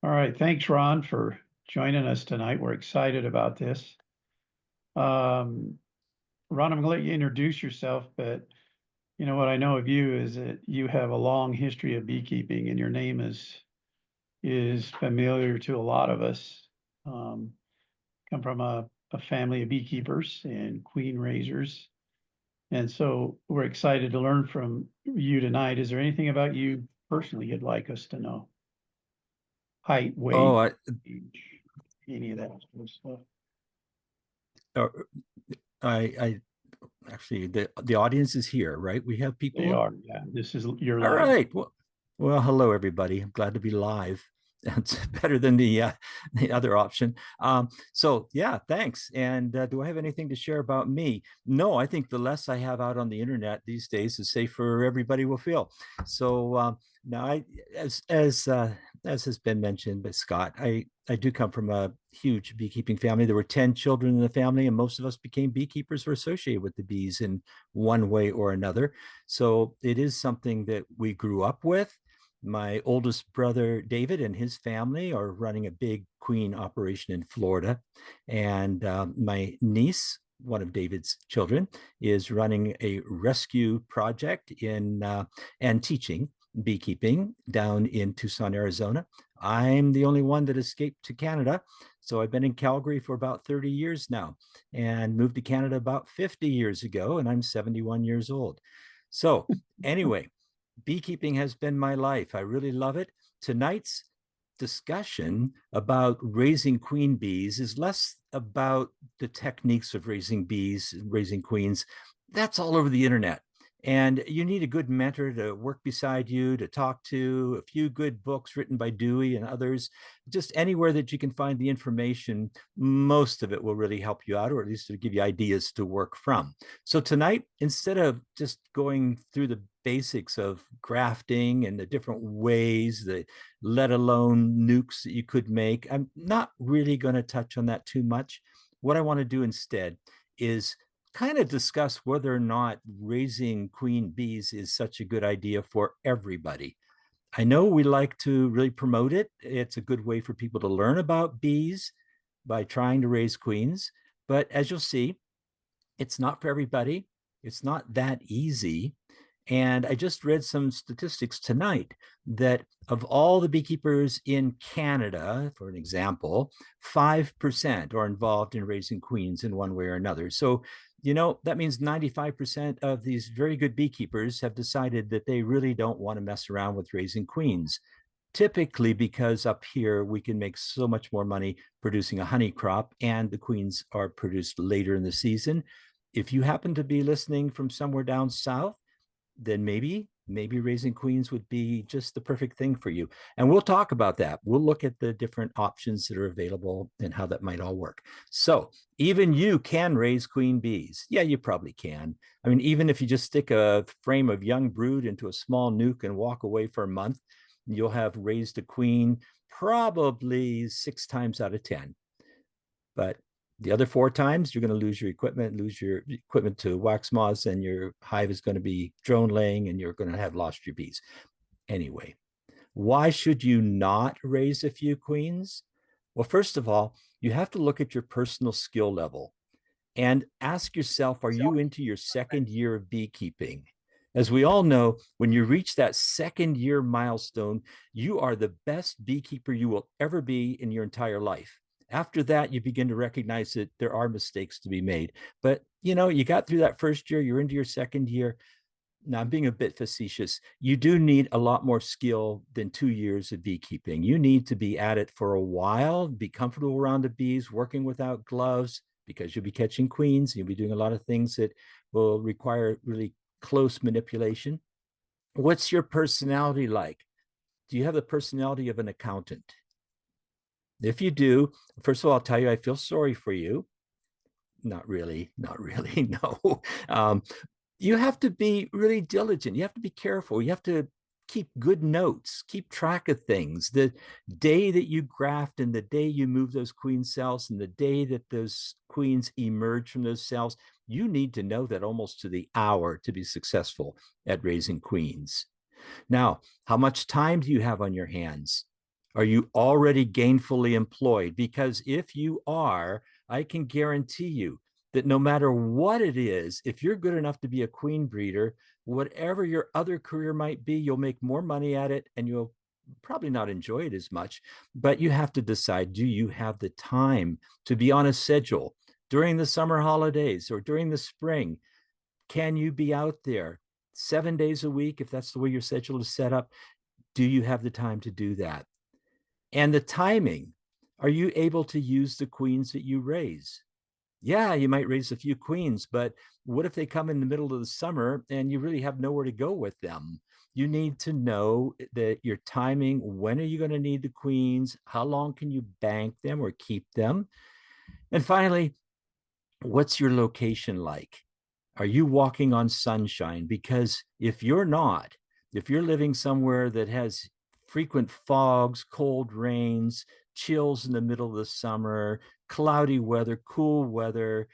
All right, thanks, Ron, for joining us tonight. We're excited about this. Ron, I'm gonna let you introduce yourself, but what I know of you is that you have a long history of beekeeping, and your name is familiar to a lot of us. Um, Come from a family of beekeepers and queen raisers, and so we're excited to learn from you tonight. Is there anything about you personally you'd like us to know? Height, Oh, weight, age, any of that sort of stuff? uh, I actually the audience is here, right? We have They people. are, yeah. This is your All live. right. Well, hello everybody. I'm glad to be live. It's better than the other option. So yeah, thanks. And do I have anything to share about me? No, I think the less I have out on the internet these days, the safer everybody will feel. So now, as has been mentioned by Scott, I do come from a huge beekeeping family. There were 10 children in the family, and most of us became beekeepers or associated with the bees in one way or another. So it is something that we grew up with. My oldest brother, David, and his family are running a big queen operation in Florida. And my niece, one of David's children, is running a rescue project and teaching beekeeping down in Tucson, Arizona. I'm the only one that escaped to Canada. So I've been in Calgary for about 30 years now and moved to Canada about 50 years ago, and I'm 71 years old. So, anyway, beekeeping has been my life. I really love it. Tonight's discussion about raising queen bees is less about the techniques of raising bees, raising queens. That's all over the internet. And you need a good mentor to work beside you, to talk to, a few good books written by Dewey and others. Just anywhere that you can find the information, most of it will really help you out, or at least to give you ideas to work from. So tonight, instead of just going through the basics of grafting and the different ways that, let alone nukes that you could make, I'm not really going to touch on that too much. What I want to do instead is kind of discuss whether or not raising queen bees is such a good idea for everybody. I know we like to really promote it. It's a good way for people to learn about bees by trying to raise queens. But as you'll see, it's not for everybody. It's not that easy. And I just read some statistics tonight that of all the beekeepers in Canada, for an example, 5% are involved in raising queens in one way or another. So, that means 95% of these very good beekeepers have decided that they really don't want to mess around with raising queens. Typically, because up here we can make so much more money producing a honey crop, and the queens are produced later in the season. If you happen to be listening from somewhere down south, then maybe raising queens would be just the perfect thing for you. And we'll talk about that. We'll look at the different options that are available and how that might all work. So even you can raise queen bees. Yeah, you probably can. I mean, even if you just stick a frame of young brood into a small nuke and walk away for a month, you'll have raised a queen probably 6 times out of 10. But the other 4 times, you're going to lose your equipment to wax moths, and your hive is going to be drone laying, and you're going to have lost your bees. Anyway, why should you not raise a few queens? Well, first of all, you have to look at your personal skill level and ask yourself, are you into your second year of beekeeping? As we all know, when you reach that second year milestone, you are the best beekeeper you will ever be in your entire life. After that, you begin to recognize that there are mistakes to be made. But you got through that first year, you're into your second year. Now, I'm being a bit facetious. You do need a lot more skill than 2 years of beekeeping. You need to be at it for a while, be comfortable around the bees, working without gloves, because you'll be catching queens. You'll be doing a lot of things that will require really close manipulation. What's your personality like? Do you have the personality of an accountant? If you do, first of all, I'll tell you, I feel sorry for you. Not really, not really, no. You have to be really diligent. You have to be careful. You have to keep good notes, keep track of things. The day that you graft and the day you move those queen cells and the day that those queens emerge from those cells, you need to know that almost to the hour to be successful at raising queens. Now, how much time do you have on your hands? Are you already gainfully employed? Because if you are, I can guarantee you that no matter what it is, if you're good enough to be a queen breeder, whatever your other career might be, you'll make more money at it and you'll probably not enjoy it as much. But you have to decide, do you have the time to be on a schedule during the summer holidays or during the spring? Can you be out there 7 days a week if that's the way your schedule is set up? Do you have the time to do that? And the timing, are you able to use the queens that you raise? Yeah, you might raise a few queens, but what if they come in the middle of the summer and you really have nowhere to go with them? You need to know that your timing, when are you going to need the queens? How long can you bank them or keep them? And finally, what's your location like? Are you walking on sunshine? Because if you're not, if you're living somewhere that has frequent fogs, cold rains, chills in the middle of the summer, cloudy weather, cool weather,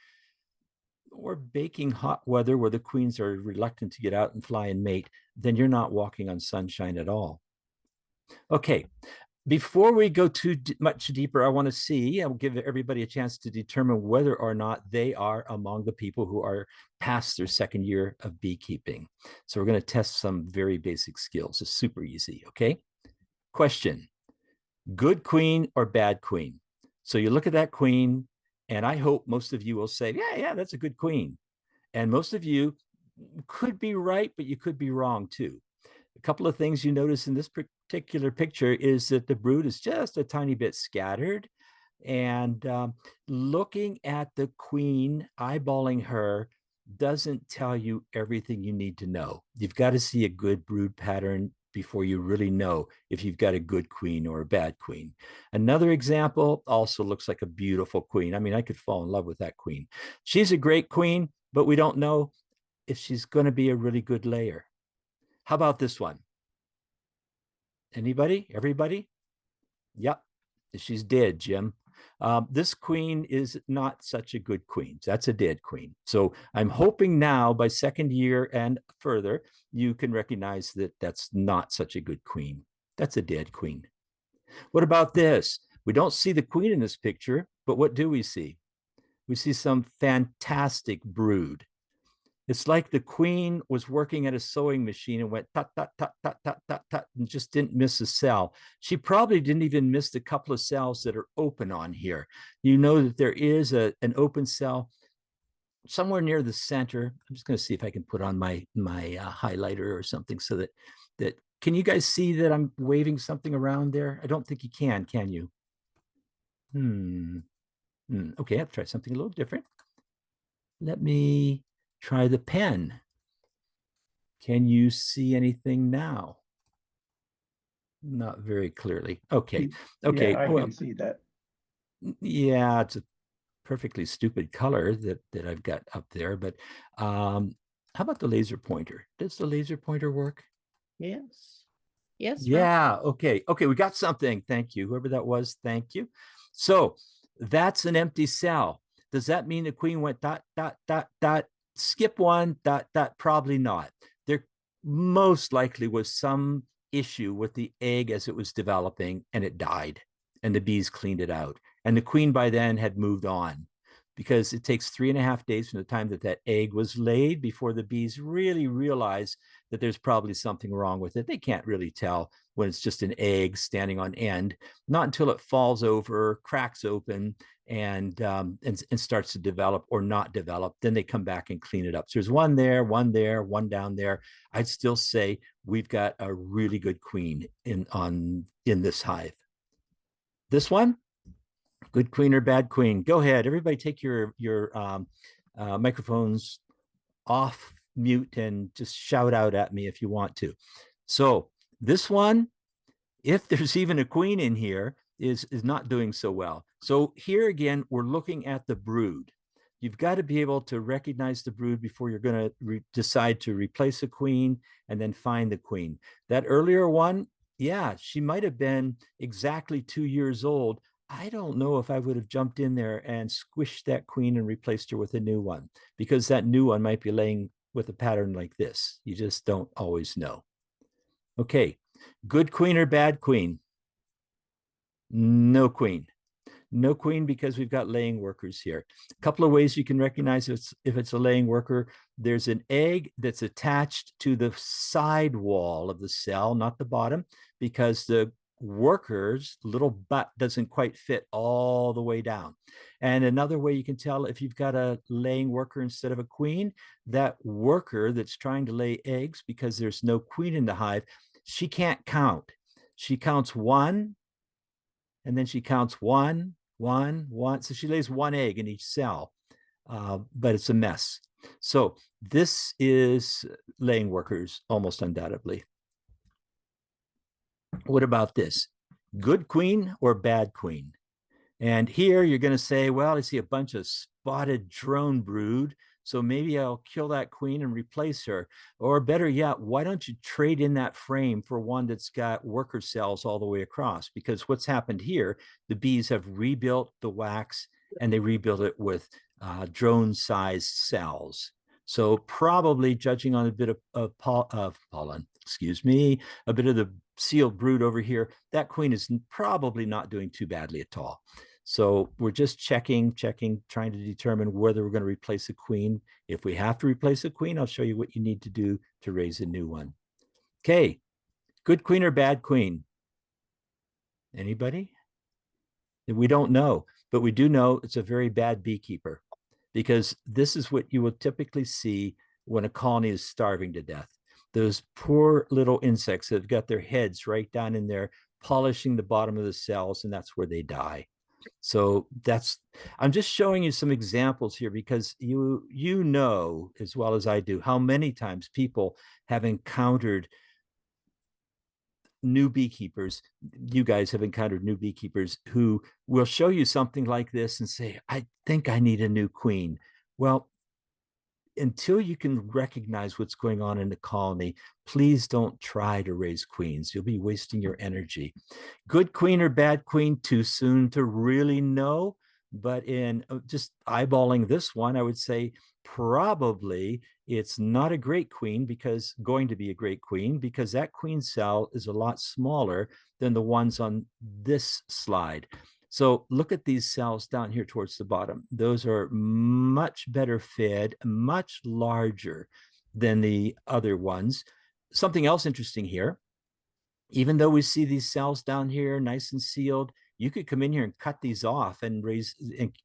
or baking hot weather where the queens are reluctant to get out and fly and mate, then you're not walking on sunshine at all. Okay, before we go too much deeper, I want to see, I'll give everybody a chance to determine whether or not they are among the people who are past their second year of beekeeping. So we're going to test some very basic skills. It's super easy, okay? Question, good queen or bad queen? So you look at that queen, and I hope most of you will say, yeah, that's a good queen. And most of you could be right, but you could be wrong too. A couple of things you notice in this particular picture is that the brood is just a tiny bit scattered. And looking at the queen, eyeballing her, doesn't tell you everything you need to know. You've got to see a good brood pattern before you really know if you've got a good queen or a bad queen. Another example also looks like a beautiful queen. I mean, I could fall in love with that queen. She's a great queen, but we don't know if she's going to be a really good layer. How about this one? Anybody? Everybody? Yep. She's dead, Jim. This queen is not such a good queen. That's a dead queen. So I'm hoping now by second year and further, you can recognize that that's not such a good queen. That's a dead queen. What about this? We don't see the queen in this picture, but what do we see? We see some fantastic brood. It's like the queen was working at a sewing machine and went tut, tut, tut, tut, tut, tut, tut, and just didn't miss a cell. She probably didn't even miss the couple of cells that are open on here. You know that there is an open cell somewhere near the center. I'm just going to see if I can put on my highlighter or something so that can you guys see that I'm waving something around there? I don't think you can you? Okay, I'll try something a little different. Let me try the pen. Can you see anything now? Not very clearly. Okay. Okay. Yeah, I well, can see that. yeah, it's a perfectly stupid color that I've got up there. But how about the laser pointer? Does the laser pointer work? Yes. Yes. Yeah. Okay. Okay. We got something. Thank you. Whoever that was, thank you. So that's an empty cell. Does that mean the queen went dot, dot, dot, dot, skip one, dot, dot? Probably not. There most likely was some issue with the egg as it was developing and it died and the bees cleaned it out. And the queen by then had moved on because it takes 3.5 days from the time that egg was laid before the bees really realize that there's probably something wrong with it. They can't really tell when it's just an egg standing on end, not until it falls over, cracks open, and starts to develop or not develop. Then they come back and clean it up. So there's one there, one down there. I'd still say we've got a really good queen in this hive. This one, good queen or bad queen? Go ahead, everybody, take your microphones off mute and just shout out at me if you want to. So this one, if there's even a queen in here, is not doing so well. So here again, we're looking at the brood. You've got to be able to recognize the brood before you're going to decide to replace a queen and then find the queen. That earlier one, yeah, she might have been exactly 2 years old. I don't know if I would have jumped in there and squished that queen and replaced her with a new one, because that new one might be laying with a pattern like this. You just don't always know. Okay, good queen or bad queen? No queen. No queen because we've got laying workers here. A couple of ways you can recognize if it's a laying worker. There's an egg that's attached to the side wall of the cell, not the bottom, because the worker's little butt doesn't quite fit all the way down. And another way you can tell if you've got a laying worker instead of a queen, that worker that's trying to lay eggs, because there's no queen in the hive, she can't count. She counts one, and then she counts one, one. So she lays one egg in each cell, but it's a mess. So this is laying workers almost undoubtedly. What about this? Good queen or bad queen? And here you're going to say, well, I see a bunch of spotted drone brood, so maybe I'll kill that queen and replace her. Or better yet, why don't you trade in that frame for one that's got worker cells all the way across? Because what's happened here, the bees have rebuilt the wax and they rebuilt it with drone-sized cells. So probably judging on a bit of pollen, excuse me, a bit of the sealed brood over here, that queen is probably not doing too badly at all. So we're just checking, trying to determine whether we're going to replace a queen. If we have to replace a queen, I'll show you what you need to do to raise a new one. Okay, good queen or bad queen? Anybody? We don't know, but we do know it's a very bad beekeeper, because this is what you will typically see when a colony is starving to death. Those poor little insects that have got their heads right down in there, polishing the bottom of the cells, and that's where they die. So I'm just showing you some examples here because you know as well as I do how many times people have encountered new beekeepers. You guys have encountered new beekeepers who will show you something like this and say, I think I need a new queen. Well, until you can recognize what's going on in the colony, please don't try to raise queens. You'll be wasting your energy. Good queen or bad queen, too soon to really know. But in just eyeballing this one, I would say probably it's not a great queen, because going to be a great queen, because that queen cell is a lot smaller than the ones on this slide. So look at these cells down here towards the bottom. Those are much better fed, much larger than the other ones. Something else interesting here, even though we see these cells down here nice and sealed, you could come in here and cut these off and raise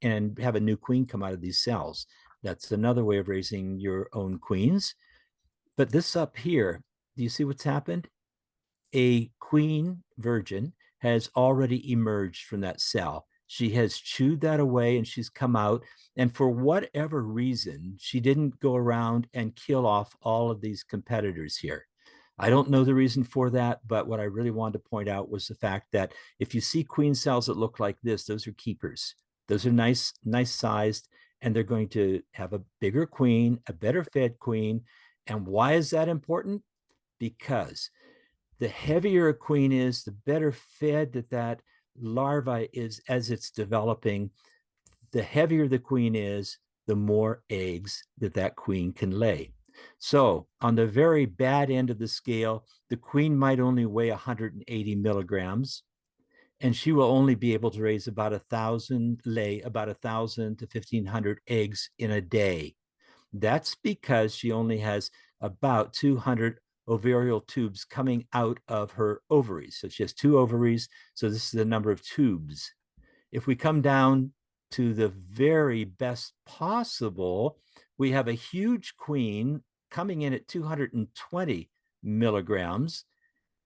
and have a new queen come out of these cells. That's another way of raising your own queens. But this up here, do you see what's happened? A queen virgin has already emerged from that cell. She has chewed that away and she's come out. And for whatever reason, she didn't go around and kill off all of these competitors here. I don't know the reason for that, but what I really wanted to point out was the fact that if you see queen cells that look like this, those are keepers. Those are nice sized, and they're going to have a bigger queen, a better fed queen. And why is that important? Because the heavier a queen is, the better fed that larva is as it's developing. The heavier the queen is, the more eggs that queen can lay. So on the very bad end of the scale, the queen might only weigh 180 milligrams, and she will only be able to raise about 1,000 to 1,500 eggs in a day. That's because she only has about 200 ovarial tubes coming out of her ovaries. So she has 2 ovaries. So this is the number of tubes. If we come down to the very best possible, we have a huge queen coming in at 220 milligrams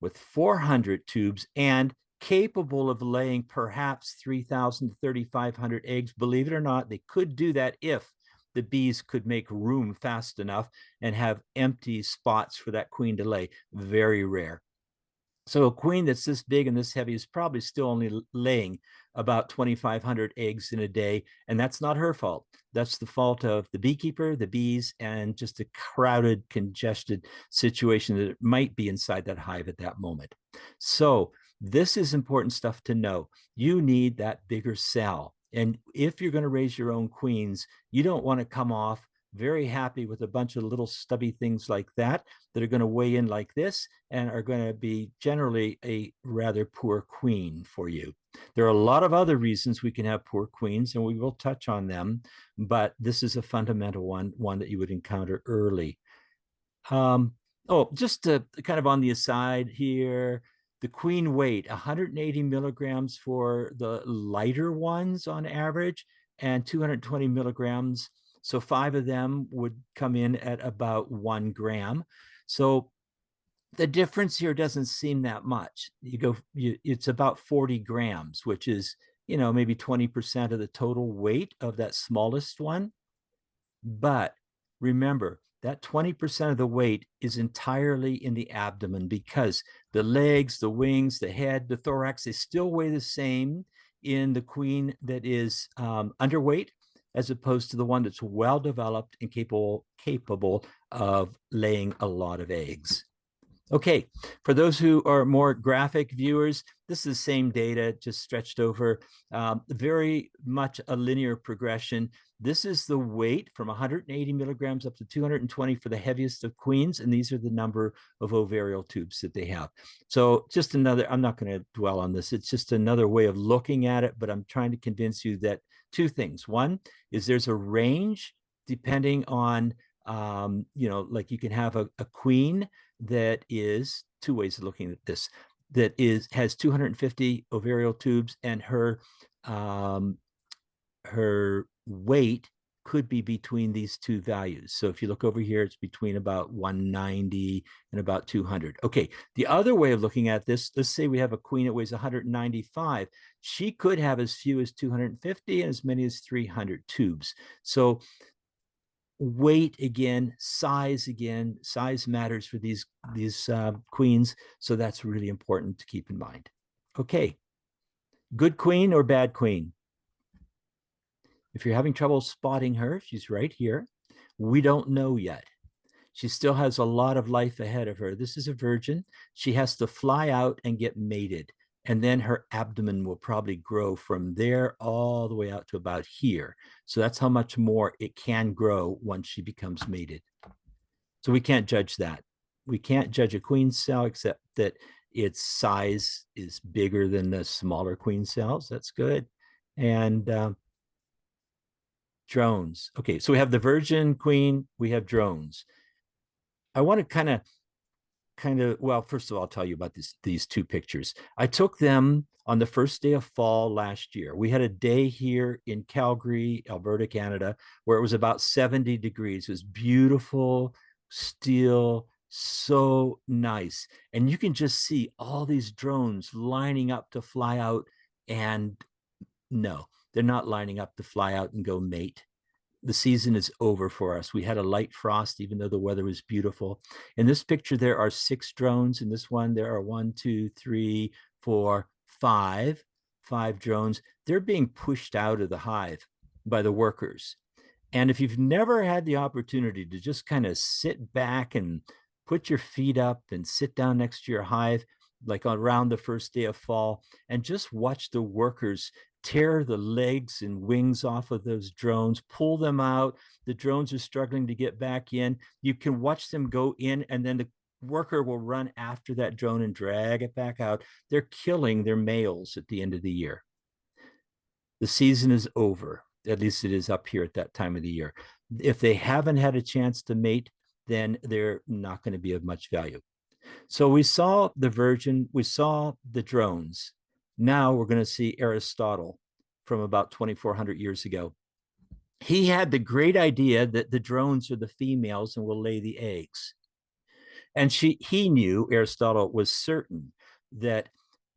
with 400 tubes and capable of laying perhaps 3,000 to 3,500 eggs. Believe it or not, they could do that if the bees could make room fast enough and have empty spots for that queen to lay. Very rare. So a queen that's this big and this heavy is probably still only laying about 2,500 eggs in a day. And that's not her fault. That's the fault of the beekeeper, the bees, and just a crowded, congested situation that might be inside that hive at that moment. So this is important stuff to know. You need that bigger cell. And if you're going to raise your own queens, you don't want to come off very happy with a bunch of little stubby things like that are going to weigh in like this and are going to be generally a rather poor queen for you. There are a lot of other reasons we can have poor queens, and we will touch on them, but this is a fundamental one that you would encounter early. Oh, just to kind of on the aside here, the queen weight, 180 milligrams for the lighter ones on average, and 220 milligrams. So 5 of them would come in at about 1 gram. So the difference here doesn't seem that much. It's about 40 grams, which is, maybe 20% of the total weight of that smallest one. But remember, that 20% of the weight is entirely in the abdomen, because the legs, the wings, the head, the thorax, they still weigh the same in the queen that is underweight, as opposed to the one that's well developed and capable of laying a lot of eggs. Okay, for those who are more graphic viewers, this is the same data, just stretched over very much a linear progression. This is the weight from 180 milligrams up to 220 for the heaviest of queens, and these are the number of ovarial tubes that they have. So just another, I'm not going to dwell on this, it's just another way of looking at it, but I'm trying to convince you that 2 things. One is there's a range depending on, like you can have a queen that is 2 ways of looking at this, that has 250 ovarial tubes, and her weight could be between these 2 values. So if you look over here, it's between about 190 and about 200. Okay, the other way of looking at this, let's say we have a queen that weighs 195. She could have as few as 250 and as many as 300 tubes. So weight again, size matters for these queens. So that's really important to keep in mind. Okay, good queen or bad queen? If you're having trouble spotting her, she's right here. We don't know yet. She still has a lot of life ahead of her. This is a virgin. She has to fly out and get mated. And then her abdomen will probably grow from there all the way out to about here. So that's how much more it can grow once she becomes mated. So we can't judge that. We can't judge a queen cell except that its size is bigger than the smaller queen cells. That's good. And drones. Okay, so we have the virgin queen, we have drones. I want to kind of, well, first of all, I'll tell you about these 2 pictures. I took them on the first day of fall last year. We had a day here in Calgary, Alberta, Canada, where it was about 70 degrees. It was beautiful, still, so nice. And you can just see all these drones lining up to fly out, and no, they're not lining up to fly out and go mate. The season is over for us. We had a light frost, even though the weather was beautiful. In this picture, there are 6 drones. In this one, there are 1, 2, 3, 4, 5 drones. They're being pushed out of the hive by the workers. And if you've never had the opportunity to just kind of sit back and put your feet up and sit down next to your hive, like around the first day of fall, and just watch the workers tear the legs and wings off of those drones, pull them out. The drones are struggling to get back in. You can watch them go in, and then the worker will run after that drone and drag it back out. They're killing their males at the end of the year. The season is over. At least it is up here at that time of the year. If they haven't had a chance to mate, then they're not going to be of much value. So we saw the virgin, we saw the drones. Now we're going to see Aristotle from about 2,400 years ago. He had the great idea that the drones are the females and will lay the eggs. And he knew, Aristotle was certain, that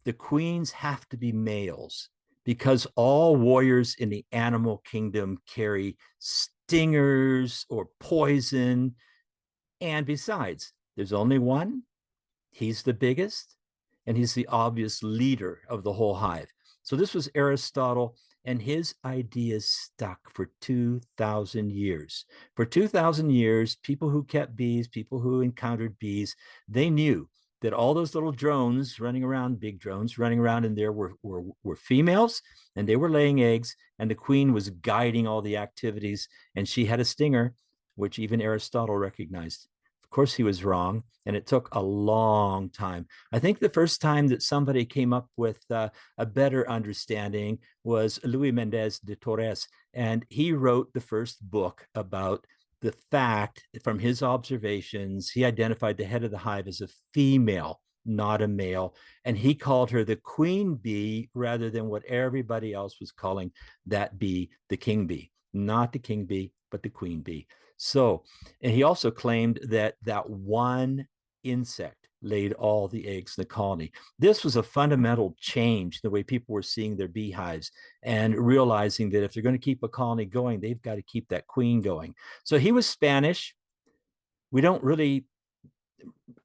the queens have to be males, because all warriors in the animal kingdom carry stingers or poison. And besides, there's only one. He's the biggest, and he's the obvious leader of the whole hive. So this was Aristotle, and his ideas stuck for 2,000 years. For 2,000 years, people who kept bees, people who encountered bees, they knew that all those little drones running around, big drones running around in there were females, and they were laying eggs, and the queen was guiding all the activities, and she had a stinger, which even Aristotle recognized. course, he was wrong, and it took a long time. I think the first time that somebody came up with a better understanding was Luis Mendez de Torres, and he wrote the first book about the fact from his observations. He identified the head of the hive as a female, not a male, and he called her the queen bee rather than what everybody else was calling that bee, the king bee. Not the king bee, but the queen bee. So, and he also claimed that that one insect laid all the eggs in the colony. This was a fundamental change the way people were seeing their beehives and realizing that if they're going to keep a colony going, they've got to keep that queen going. So he was Spanish. We don't really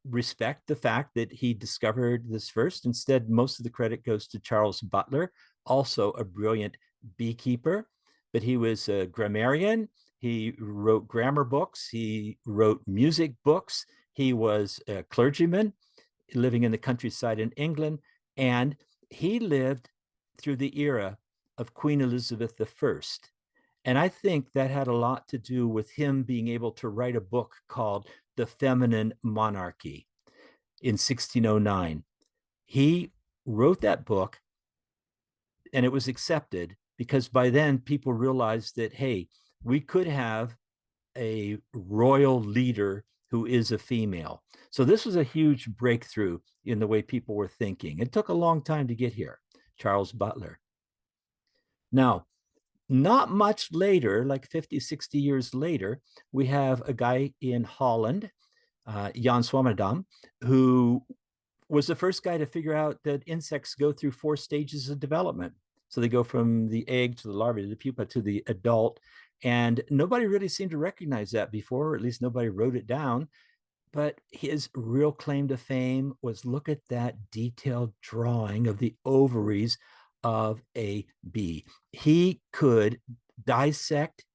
respect the fact that he discovered this first. Instead, most of the credit goes to Charles Butler, also a brilliant beekeeper, but he was a grammarian. He wrote grammar books. He wrote music books. He was a clergyman living in the countryside in England, and he lived through the era of Queen Elizabeth I. And I think that had a lot to do with him being able to write a book called The Feminine Monarchy in 1609. He wrote that book, and it was accepted because by then people realized that, hey, we could have a royal leader who is a female. So this was a huge breakthrough in the way people were thinking. It took a long time to get here, Charles Butler. Now, not much later, like 50, 60 years later, we have a guy in Holland, Jan Swammerdam, who was the first guy to figure out that insects go through 4 stages of development. So they go from the egg to the larva to the pupa to the adult. And nobody really seemed to recognize that before, or at least nobody wrote it down. But his real claim to fame was look at that detailed drawing of the ovaries of a bee. He could dissect,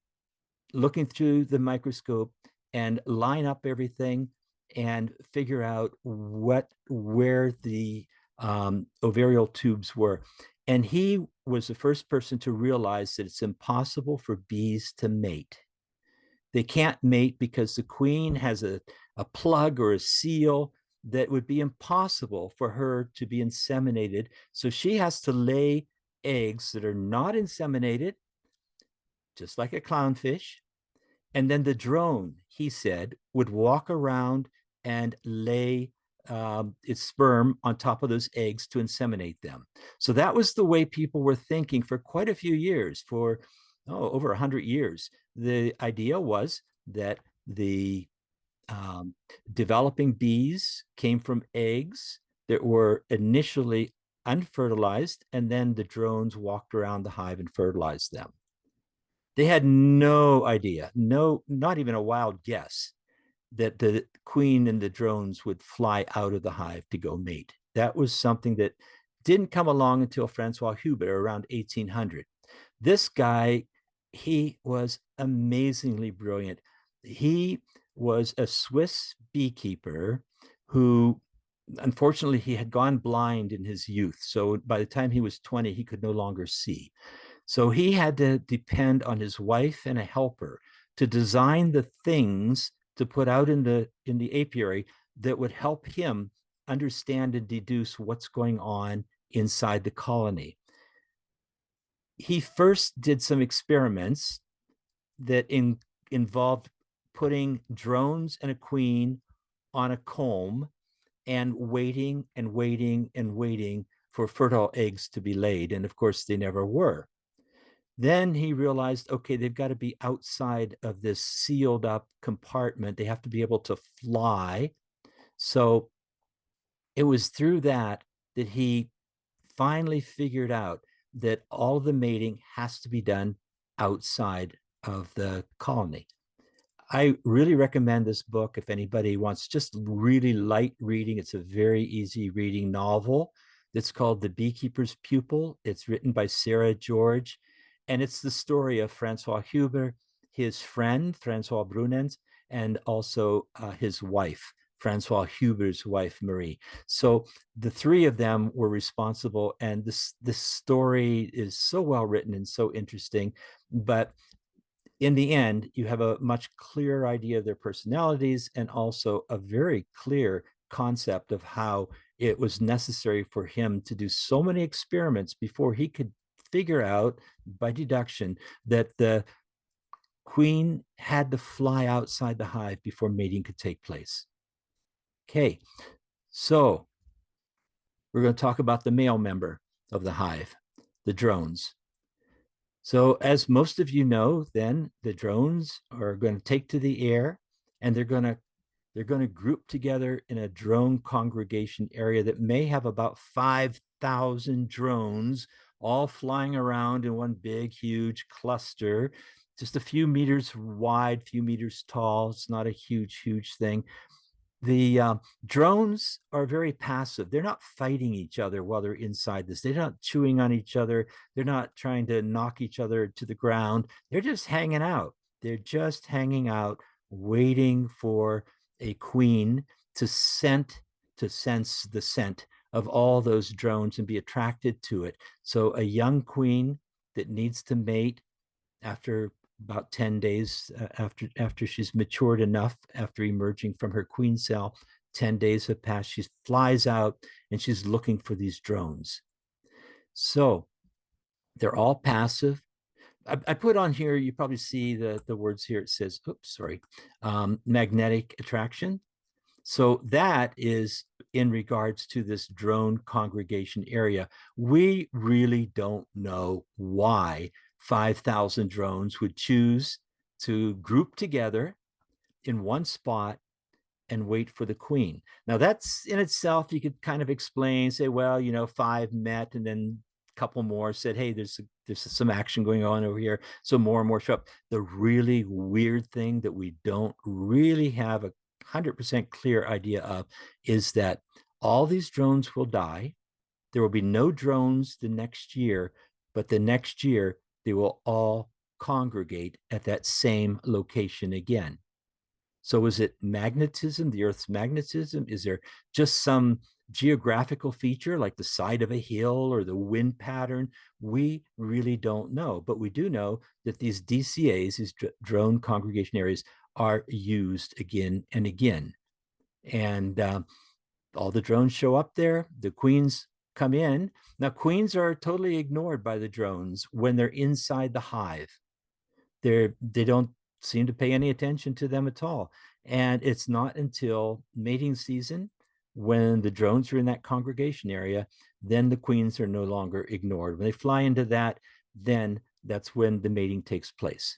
looking through the microscope, and line up everything and figure out where the ovarial tubes were. And he was the first person to realize that it's impossible for bees to mate. They can't mate because the queen has a plug or a seal that would be impossible for her to be inseminated. So she has to lay eggs that are not inseminated, just like a clownfish. And then the drone, he said, would walk around and lay its sperm on top of those eggs to inseminate them. So that was the way people were thinking for quite a few years, for over 100 years. The idea was that the developing bees came from eggs that were initially unfertilized, and then the drones walked around the hive and fertilized them. They had no idea, not even a wild guess, that the queen and the drones would fly out of the hive to go mate. That was something that didn't come along until Francois Huber around 1800. This guy, he was amazingly brilliant. He was a Swiss beekeeper who, unfortunately, he had gone blind in his youth. So by the time he was 20, he could no longer see. So he had to depend on his wife and a helper to design the things to put out in the apiary that would help him understand and deduce what's going on inside the colony. He first did some experiments that involved putting drones and a queen on a comb and waiting and waiting and waiting for fertile eggs to be laid. And of course, they never were. Then he realized, okay, they've got to be outside of this sealed up compartment. They have to be able to fly. So it was through that he finally figured out that all the mating has to be done outside of the colony. I really recommend this book if anybody wants just really light reading. It's a very easy reading novel. It's called The Beekeeper's Pupil. It's written by Sarah George, and it's the story of Francois Huber, his friend, Francois Brunens, and also his wife, Francois Huber's wife, Marie. So the 3 of them were responsible, and this story is so well written and so interesting. But in the end, you have a much clearer idea of their personalities and also a very clear concept of how it was necessary for him to do so many experiments before he could figure out by deduction that the queen had to fly outside the hive before mating could take place. Okay, so we're going to talk about the male member of the hive, the drones. So as most of you know, then the drones are going to take to the air, and they're going to group together in a drone congregation area that may have about 5,000 drones all flying around in one big, huge cluster, just a few meters wide, few meters tall. It's not a huge, huge thing. The drones are very passive. They're not fighting each other while they're inside this. They're not chewing on each other. They're not trying to knock each other to the ground. They're just hanging out. They're just hanging out, waiting for a queen to sense the scent of all those drones and be attracted to it. So a young queen that needs to mate after about 10 days after she's matured enough, after emerging from her queen cell, 10 days have passed. She flies out and she's looking for these drones. So they're all passive. I put on here, you probably see the words here. It says, oops, sorry, magnetic attraction. So that is in regards to this drone congregation area. We really don't know why 5,000 drones would choose to group together in one spot and wait for the queen. Now that's in itself, you could kind of explain, say, well, 5 met and then a couple more said, hey, there's some action going on over here. So more and more show up. The really weird thing that we don't really have a 100% clear idea of is that all these drones will die. There will be no drones the next year, but the next year they will all congregate at that same location again. So is it magnetism, the Earth's magnetism? Is there just some geographical feature like the side of a hill or the wind pattern? We really don't know, but we do know that these DCAs, these drone congregation areas, are used again and again. And all the drones show up there. The queens come in. Now, queens are totally ignored by the drones when they're inside the hive. They don't seem to pay any attention to them at all. And it's not until mating season, when the drones are in that congregation area, then the queens are no longer ignored. When they fly into that, then that's when the mating takes place.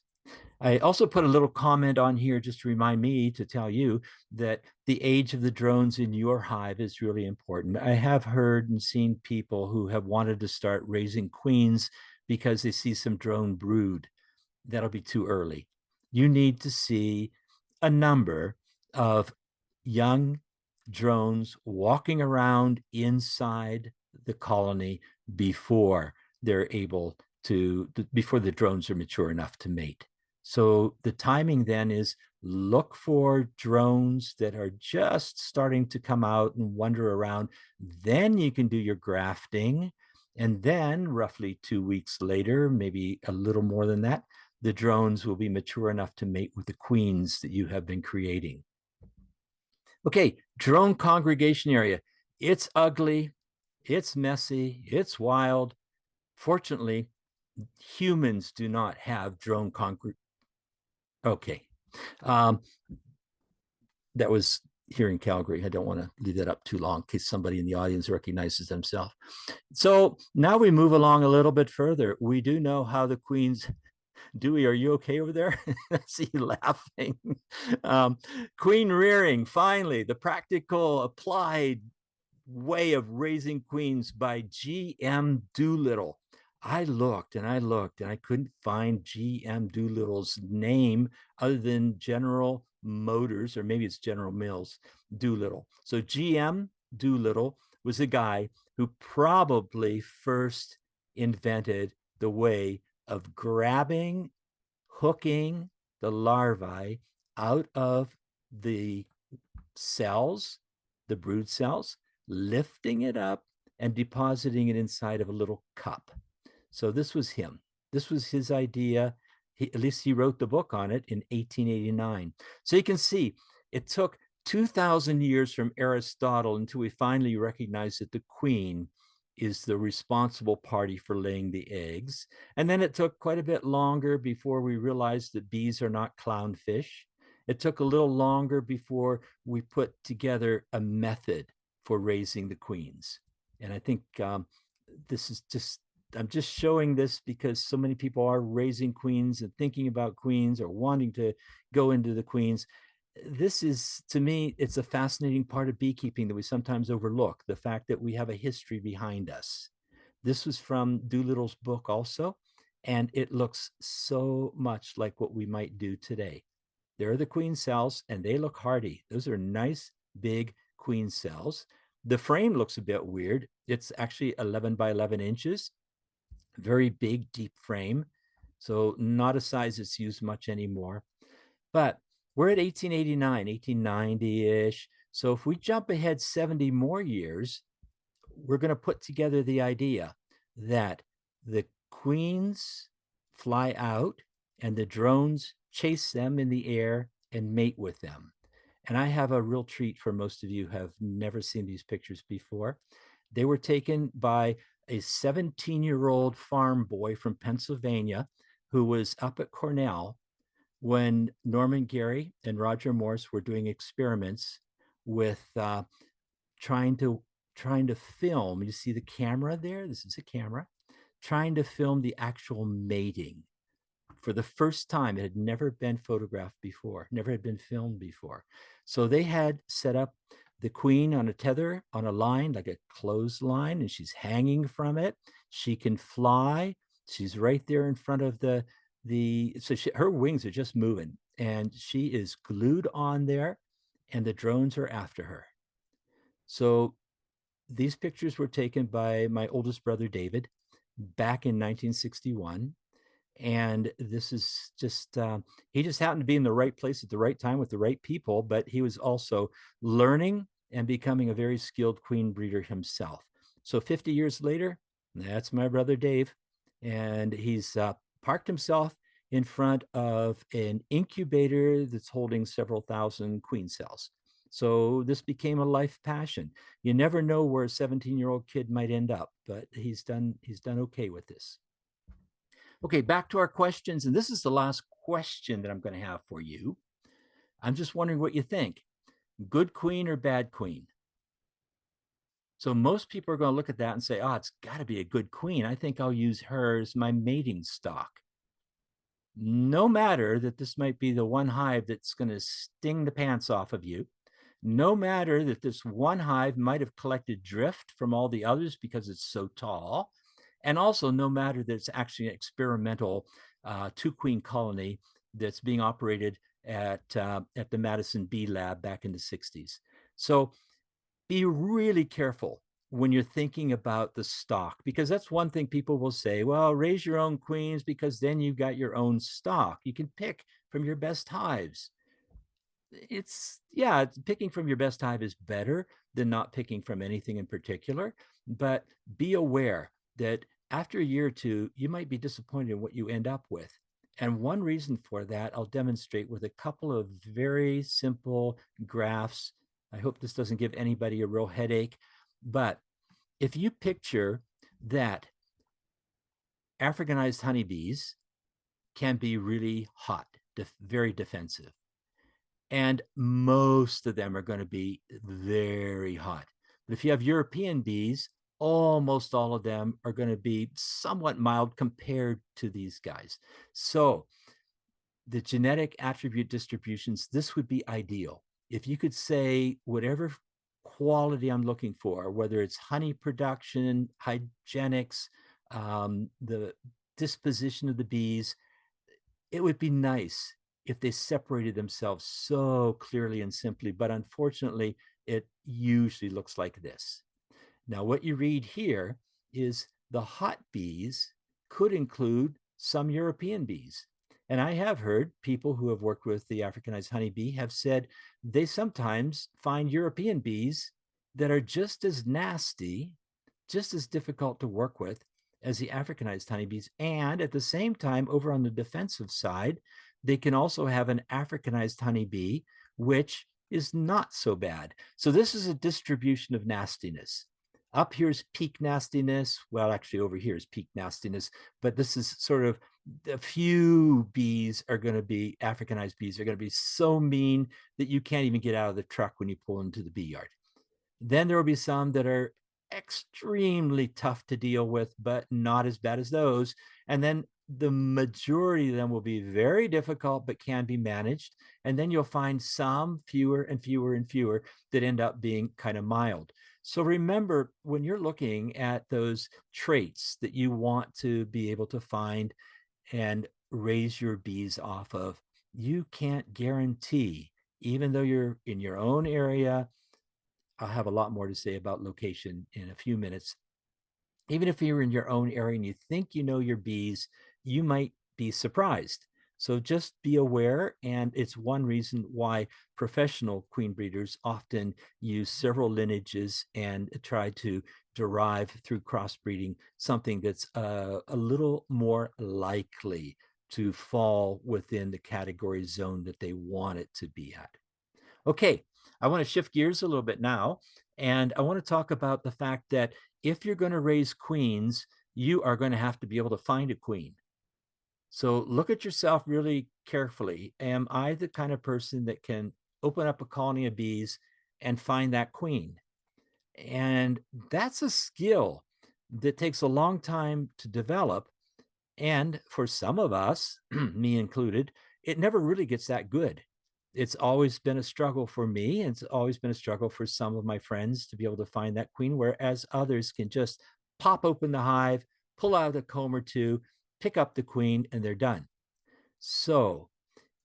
I also put a little comment on here just to remind me to tell you that the age of the drones in your hive is really important. I have heard and seen people who have wanted to start raising queens because they see some drone brood. That'll be too early. You need to see a number of young drones walking around inside the colony before they're able to, before the drones are mature enough to mate. So the timing then is look for drones that are just starting to come out and wander around. Then you can do your grafting. And then roughly 2 weeks later, maybe a little more than that, the drones will be mature enough to mate with the queens that you have been creating. Okay, drone congregation area. It's ugly, it's messy, it's wild. Fortunately, humans do not have drone congregation. Okay. That was here in Calgary. I don't want to leave that up too long in case somebody in the audience recognizes themselves. So now we move along a little bit further. We do know how the queens. Dewey, are you okay over there? I see you laughing. Queen rearing, finally, the practical applied way of raising queens by G.M. Doolittle. I looked and I couldn't find G.M. Doolittle's name other than General Motors, or maybe it's General Mills Doolittle. So G.M. Doolittle was the guy who probably first invented the way of grabbing, hooking the larvae out of the cells, the brood cells, lifting it up and depositing it inside of a little cup. So this was him. This was his idea. At least he wrote the book on it in 1889. So you can see it took 2,000 years from Aristotle until we finally recognized that the queen is the responsible party for laying the eggs. And then it took quite a bit longer before we realized that bees are not clownfish. It took a little longer before we put together a method for raising the queens. And I think this is just, I'm just showing this because so many people are raising queens and thinking about queens or wanting to go into the queens. This is, to me, it's a fascinating part of beekeeping that we sometimes overlook, the fact that we have a history behind us. This was from Doolittle's book also, and it looks so much like what we might do today. There are the queen cells, and they look hardy. Those are nice, big queen cells. The frame looks a bit weird. It's actually 11 by 11 inches, very big, deep frame. So not a size that's used much anymore. But we're at 1889, 1890-ish. So if we jump ahead 70 more years, we're going to put together the idea that the queens fly out and the drones chase them in the air and mate with them. And I have a real treat for most of you who have never seen these pictures before. They were taken by a 17-year-old farm boy from Pennsylvania who was up at Cornell when Norman Gary and Roger Morse were doing experiments with trying to film. You see the camera there? This is a camera trying to film the actual mating. For the first time, it had never been photographed before, never had been filmed before. So they had set up the queen on a tether, on a line, like a clothesline, and she's hanging from it. She can fly. She's right there in front of her wings are just moving, and she is glued on there, and the drones are after her. So these pictures were taken by my oldest brother, David, back in 1961. And this is just, he just happened to be in the right place at the right time with the right people, but he was also learning and becoming a very skilled queen breeder himself. So 50 years later, that's my brother Dave. And he's parked himself in front of an incubator that's holding several thousand queen cells. So this became a life passion. You never know where a 17-year-old kid might end up, but he's done okay with this. Okay, back to our questions. And this is the last question that I'm going to have for you. I'm just wondering what you think. Good queen or bad queen? So most people are going to look at that and say, oh, it's got to be a good queen. I think I'll use her as my mating stock. No matter that this might be the one hive that's going to sting the pants off of you, no matter that this one hive might have collected drift from all the others because it's so tall, and also no matter that it's actually an experimental two-queen colony that's being operated at the Madison Bee Lab back in the 60s. So be really careful when you're thinking about the stock, because that's one thing people will say, well, raise your own queens because then you've got your own stock. You can pick from your best hives. Picking from your best hive is better than not picking from anything in particular, but be aware that after a year or two, you might be disappointed in what you end up with. And one reason for that, I'll demonstrate with a couple of very simple graphs. I hope this doesn't give anybody a real headache, but if you picture that Africanized honeybees can be really hot, very defensive, and most of them are going to be very hot. But if you have European bees, almost all of them are going to be somewhat mild compared to these guys. So the genetic attribute distributions, this would be ideal. If you could say whatever quality I'm looking for, whether it's honey production, hygienics, the disposition of the bees, it would be nice if they separated themselves so clearly and simply, but unfortunately, it usually looks like this. Now, what you read here is the hot bees could include some European bees. And I have heard people who have worked with the Africanized honeybee have said they sometimes find European bees that are just as nasty, just as difficult to work with as the Africanized honeybees. And at the same time, over on the defensive side, they can also have an Africanized honeybee, which is not so bad. So this is a distribution of nastiness. Up here's peak nastiness. Well, actually over here is peak nastiness, but this is sort of a few bees are going to be, Africanized bees are going to be so mean that you can't even get out of the truck when you pull into the bee yard. Then there will be some that are extremely tough to deal with, but not as bad as those. And then the majority of them will be very difficult, but can be managed. And then you'll find some, fewer and fewer and fewer, that end up being kind of mild. So remember, when you're looking at those traits that you want to be able to find and raise your bees off of, you can't guarantee, even though you're in your own area. I'll have a lot more to say about location in a few minutes. Even if you're in your own area and you think you know your bees, you might be surprised. So just be aware, and it's one reason why professional queen breeders often use several lineages and try to derive through crossbreeding something that's a little more likely to fall within the category zone that they want it to be at. Okay, I want to shift gears a little bit now, and I want to talk about the fact that if you're going to raise queens, you are going to have to be able to find a queen. So look at yourself really carefully. Am I the kind of person that can open up a colony of bees and find that queen? And that's a skill that takes a long time to develop. And for some of us, me included, it never really gets that good. It's always been a struggle for me, and it's always been a struggle for some of my friends to be able to find that queen, whereas others can just pop open the hive, pull out a comb or two, pick up the queen, and they're done. So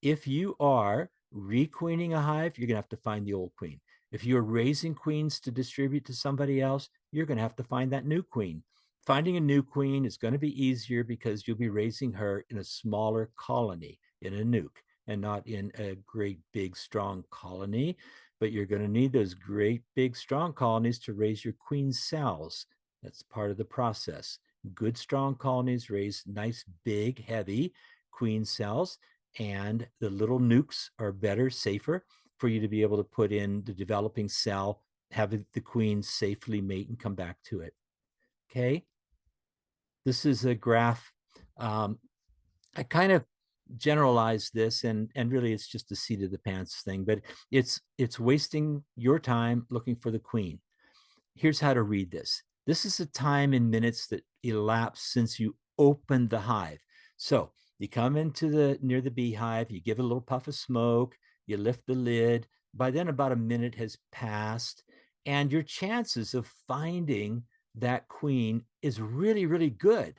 if you are requeening a hive, you're going to have to find the old queen. If you're raising queens to distribute to somebody else, you're going to have to find that new queen. Finding a new queen is going to be easier because you'll be raising her in a smaller colony, in a nuke, and not in a great big strong colony. But you're going to need those great big strong colonies to raise your queen cells. That's part of the process. Good strong colonies raise nice big heavy queen cells, and the little nukes are better, safer for you to be able to put in the developing cell, have the queen safely mate and come back to it. Okay, this is a graph. I kind of generalized this, and really it's just a seat of the pants thing, but it's wasting your time looking for the queen. Here's how to read this. This is the time in minutes that elapsed since you opened the hive. So you come into near the beehive, you give it a little puff of smoke, you lift the lid. By then about a minute has passed, and your chances of finding that queen is really, really good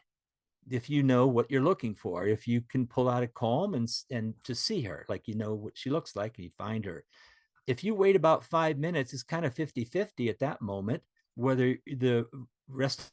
if you know what you're looking for. If you can pull out a comb and to see her, like you know what she looks like, and you find her. If you wait about 5 minutes, it's kind of 50-50 at that moment, whether the rest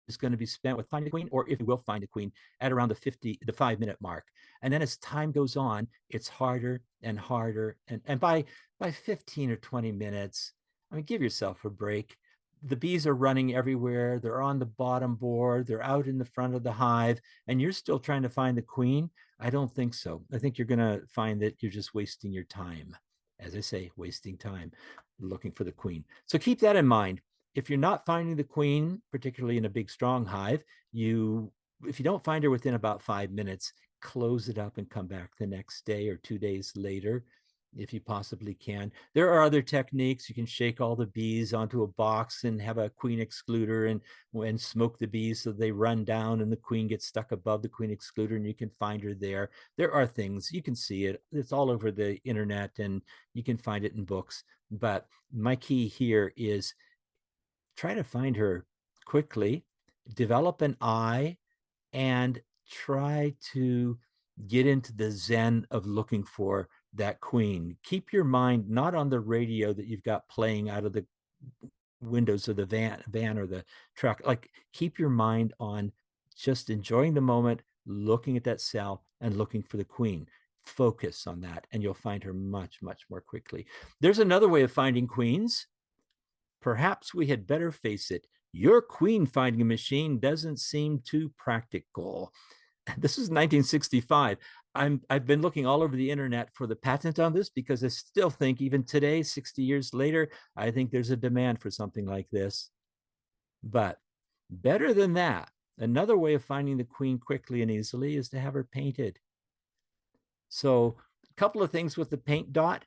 is going to be spent with finding the queen, or if you will find the queen at around the 5-minute mark. And then as time goes on, it's harder and harder. And by 15 or 20 minutes, I mean, give yourself a break. The bees are running everywhere. They're on the bottom board. They're out in the front of the hive, and you're still trying to find the queen. I don't think so. I think you're going to find that you're just wasting your time. As I say, wasting time looking for the queen. So keep that in mind. If you're not finding the queen, particularly in a big strong hive, if you don't find her within about 5 minutes, close it up and come back the next day or 2 days later, if you possibly can. There are other techniques. You can shake all the bees onto a box and have a queen excluder and smoke the bees so they run down and the queen gets stuck above the queen excluder and you can find her there. There are things, you can see it. It's all over the internet and you can find it in books. But my key here is try to find her quickly, develop an eye, and try to get into the zen of looking for that queen. Keep your mind not on the radio that you've got playing out of the windows of the van or the truck. Like, keep your mind on just enjoying the moment, looking at that cell and looking for the queen. Focus on that and you'll find her much, much more quickly. There's another way of finding queens. Perhaps we had better face it. your queen finding machine doesn't seem too practical. This is 1965. I've been looking all over the internet for the patent on this because I still think even today, 60 years later, I think there's a demand for something like this. But better than that, another way of finding the queen quickly and easily is to have her painted. So a couple of things with the paint dot.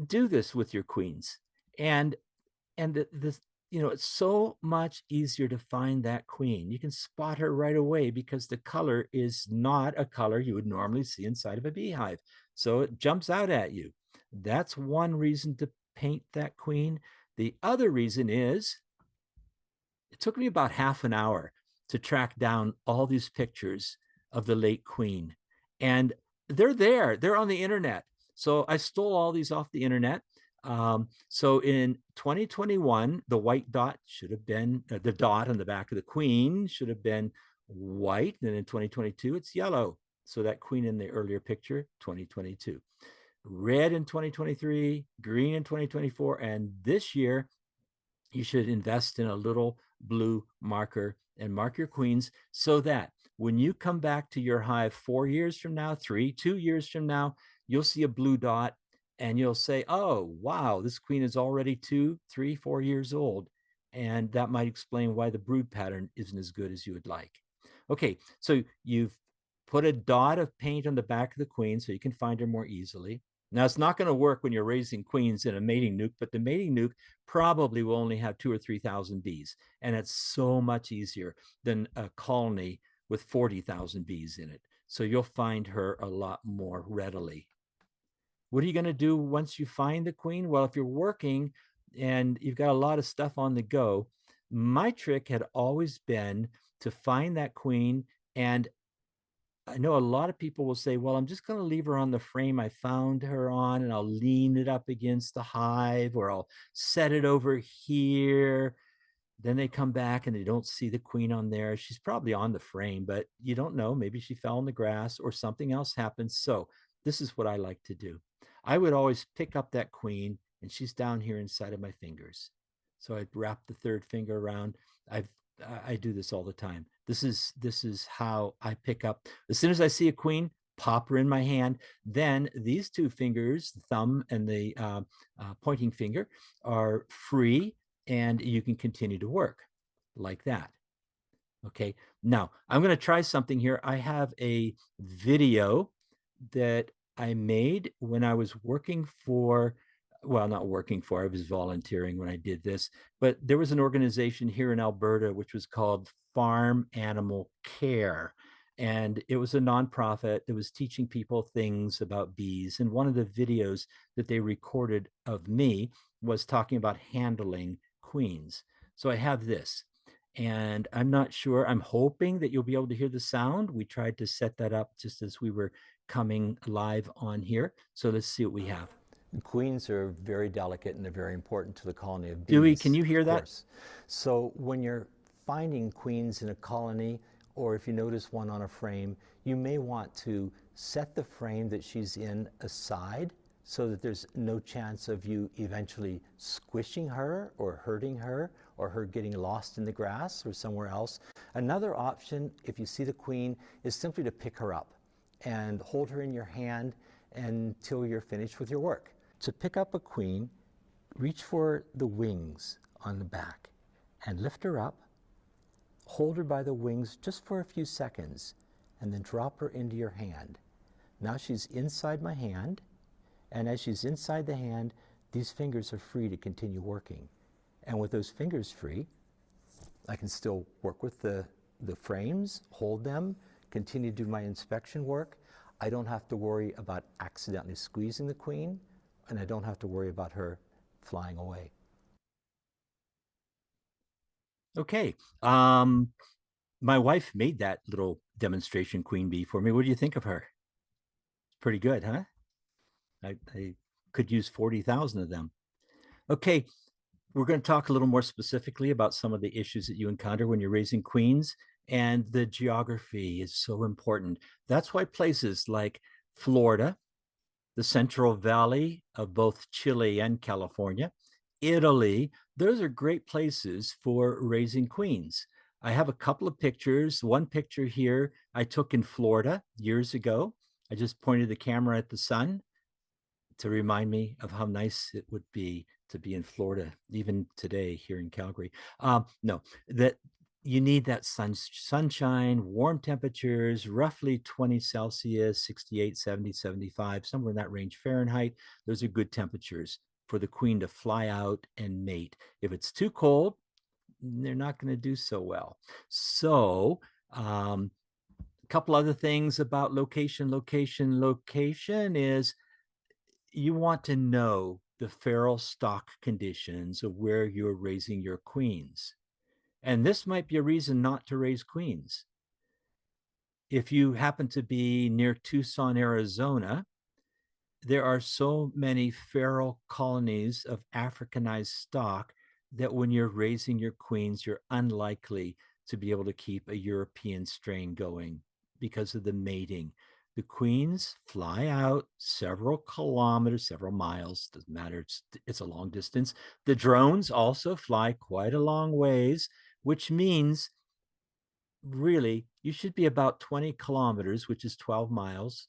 Do this with your queens. And this, it's so much easier to find that queen. You can spot her right away because the color is not a color you would normally see inside of a beehive. So it jumps out at you. That's one reason to paint that queen. The other reason is it took me about half an hour to track down all these pictures of the late queen. And they're there, they're on the internet. So I stole all these off the internet. So in 2021, the white dot should have been, the dot on the back of the queen should have been white. And in 2022, it's yellow. So that queen in the earlier picture, 2022. Red in 2023, green in 2024. And this year, you should invest in a little blue marker and mark your queens so that when you come back to your hive 4 years from now, 2 years from now, you'll see a blue dot and you'll say, oh, wow, this queen is already 2, 3, 4 years old. And that might explain why the brood pattern isn't as good as you would like. Okay, so you've put a dot of paint on the back of the queen so you can find her more easily. Now, it's not going to work when you're raising queens in a mating nuke, but the mating nuke probably will only have 2,000 or 3,000 bees. And it's so much easier than a colony with 40,000 bees in it. So you'll find her a lot more readily. What are you going to do once you find the queen? Well, if you're working and you've got a lot of stuff on the go, my trick had always been to find that queen. And I know a lot of people will say, well, I'm just going to leave her on the frame I found her on, and I'll lean it up against the hive, or I'll set it over here. Then they come back and they don't see the queen on there. She's probably on the frame, but you don't know. Maybe she fell in the grass or something else happened. So this is what I like to do. I would always pick up that queen, and she's down here inside of my fingers. So I'd wrap the third finger around. I do this all the time. This is how I pick up. As soon as I see a queen, pop her in my hand. Then these two fingers, the thumb and the pointing finger, are free, and you can continue to work like that. Okay, now I'm going to try something here. I have a video that I made when I was working for, well, not working for, I was volunteering when I did this, but there was an organization here in Alberta which was called Farm Animal Care. And it was a nonprofit that was teaching people things about bees. And one of the videos that they recorded of me was talking about handling queens. So I have this, and I'm not sure, I'm hoping that you'll be able to hear the sound. We tried to set that up just as we were coming live on here. So let's see what we have. Queens are very delicate and they're very important to the colony of bees. Dewey, can you hear that? So when you're finding queens in a colony, or if you notice one on a frame, you may want to set the frame that she's in aside so that there's no chance of you eventually squishing her or hurting her or her getting lost in the grass or somewhere else. Another option, if you see the queen, is simply to pick her up and hold her in your hand until you're finished with your work. To pick up a queen, reach for the wings on the back and lift her up, hold her by the wings just for a few seconds, and then drop her into your hand. Now she's inside my hand, and as she's inside the hand, these fingers are free to continue working. And with those fingers free, I can still work with the frames, hold them, continue to do my inspection work. I don't have to worry about accidentally squeezing the queen, and I don't have to worry about her flying away. Okay. My wife made that little demonstration queen bee for me. What do you think of her? Pretty good, huh? I could use 40,000 of them. Okay. We're going to talk a little more specifically about some of the issues that you encounter when you're raising queens, and the geography is so important. That's why places like Florida, the Central Valley of both Chile and California, Italy, those are great places for raising queens. I have a couple of pictures. One picture here I took in Florida years ago. I just pointed the camera at the sun to remind me of how nice it would be to be in Florida, even today here in Calgary. No, that you need that sunshine, warm temperatures, roughly 20 Celsius, 68, 70, 75, somewhere in that range Fahrenheit. Those are good temperatures for the queen to fly out and mate. If it's too cold, they're not going to do so well. So, a couple other things about location is you want to know the feral stock conditions of where you're raising your queens. And this might be a reason not to raise queens. If you happen to be near Tucson, Arizona, there are so many feral colonies of Africanized stock that when you're raising your queens, you're unlikely to be able to keep a European strain going because of the mating. The queens fly out several kilometers, several miles, doesn't matter, it's a long distance. The drones also fly quite a long ways, which means really you should be about 20 kilometers, which is 12 miles,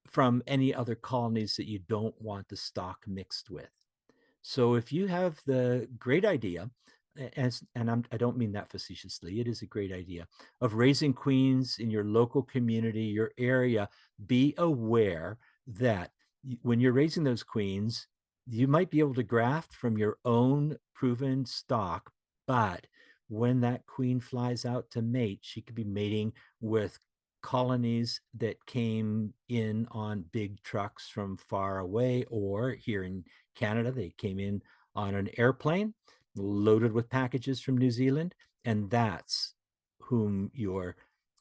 from any other colonies that you don't want the stock mixed with. So if you have the great idea, I don't mean that facetiously, it is a great idea, of raising queens in your local community, your area, be aware that when you're raising those queens, you might be able to graft from your own proven stock, but when that queen flies out to mate, she could be mating with colonies that came in on big trucks from far away, or here in Canada, they came in on an airplane loaded with packages from New Zealand, and that's whom your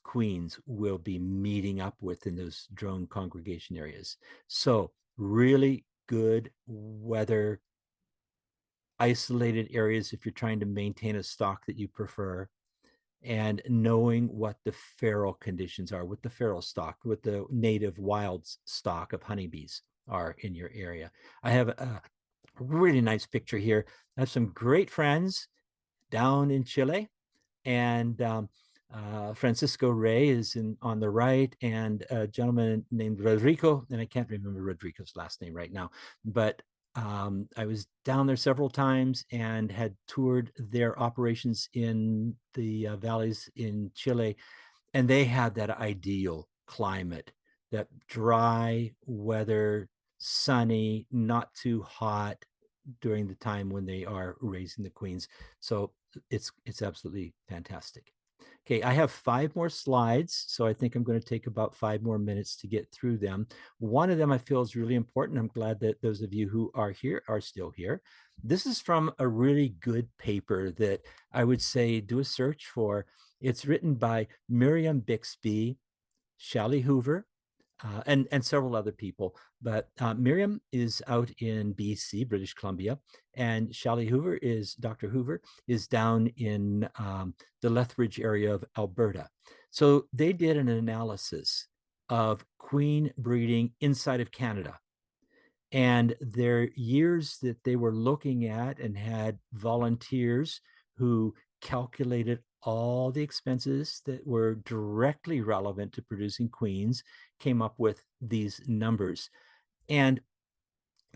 queens will be meeting up with in those drone congregation areas. So really good weather, isolated areas if you're trying to maintain a stock that you prefer, and knowing what the feral conditions are, what the feral stock, what the native wild stock of honeybees are in your area. I have a really nice picture here. I have some great friends down in Chile, and Francisco Rey is on the right, and a gentleman named Rodrigo, and I can't remember Rodrigo's last name right now, but I was down there several times and had toured their operations in the valleys in Chile, and they had that ideal climate, that dry weather, sunny, not too hot during the time when they are raising the queens. So it's absolutely fantastic. Okay, I have 5 more slides, so I think I'm going to take about 5 more minutes to get through them. One of them I feel is really important. I'm glad that those of you who are here are still here. This is from a really good paper that I would say do a search for. It's written by Miriam Bixby, Shally Hoover, and several other people. But Miriam is out in BC, British Columbia, and Dr. Hoover is down in the Lethbridge area of Alberta. So they did an analysis of queen breeding inside of Canada. And their years that they were looking at, and had volunteers who calculated all the expenses that were directly relevant to producing queens, came up with these numbers. And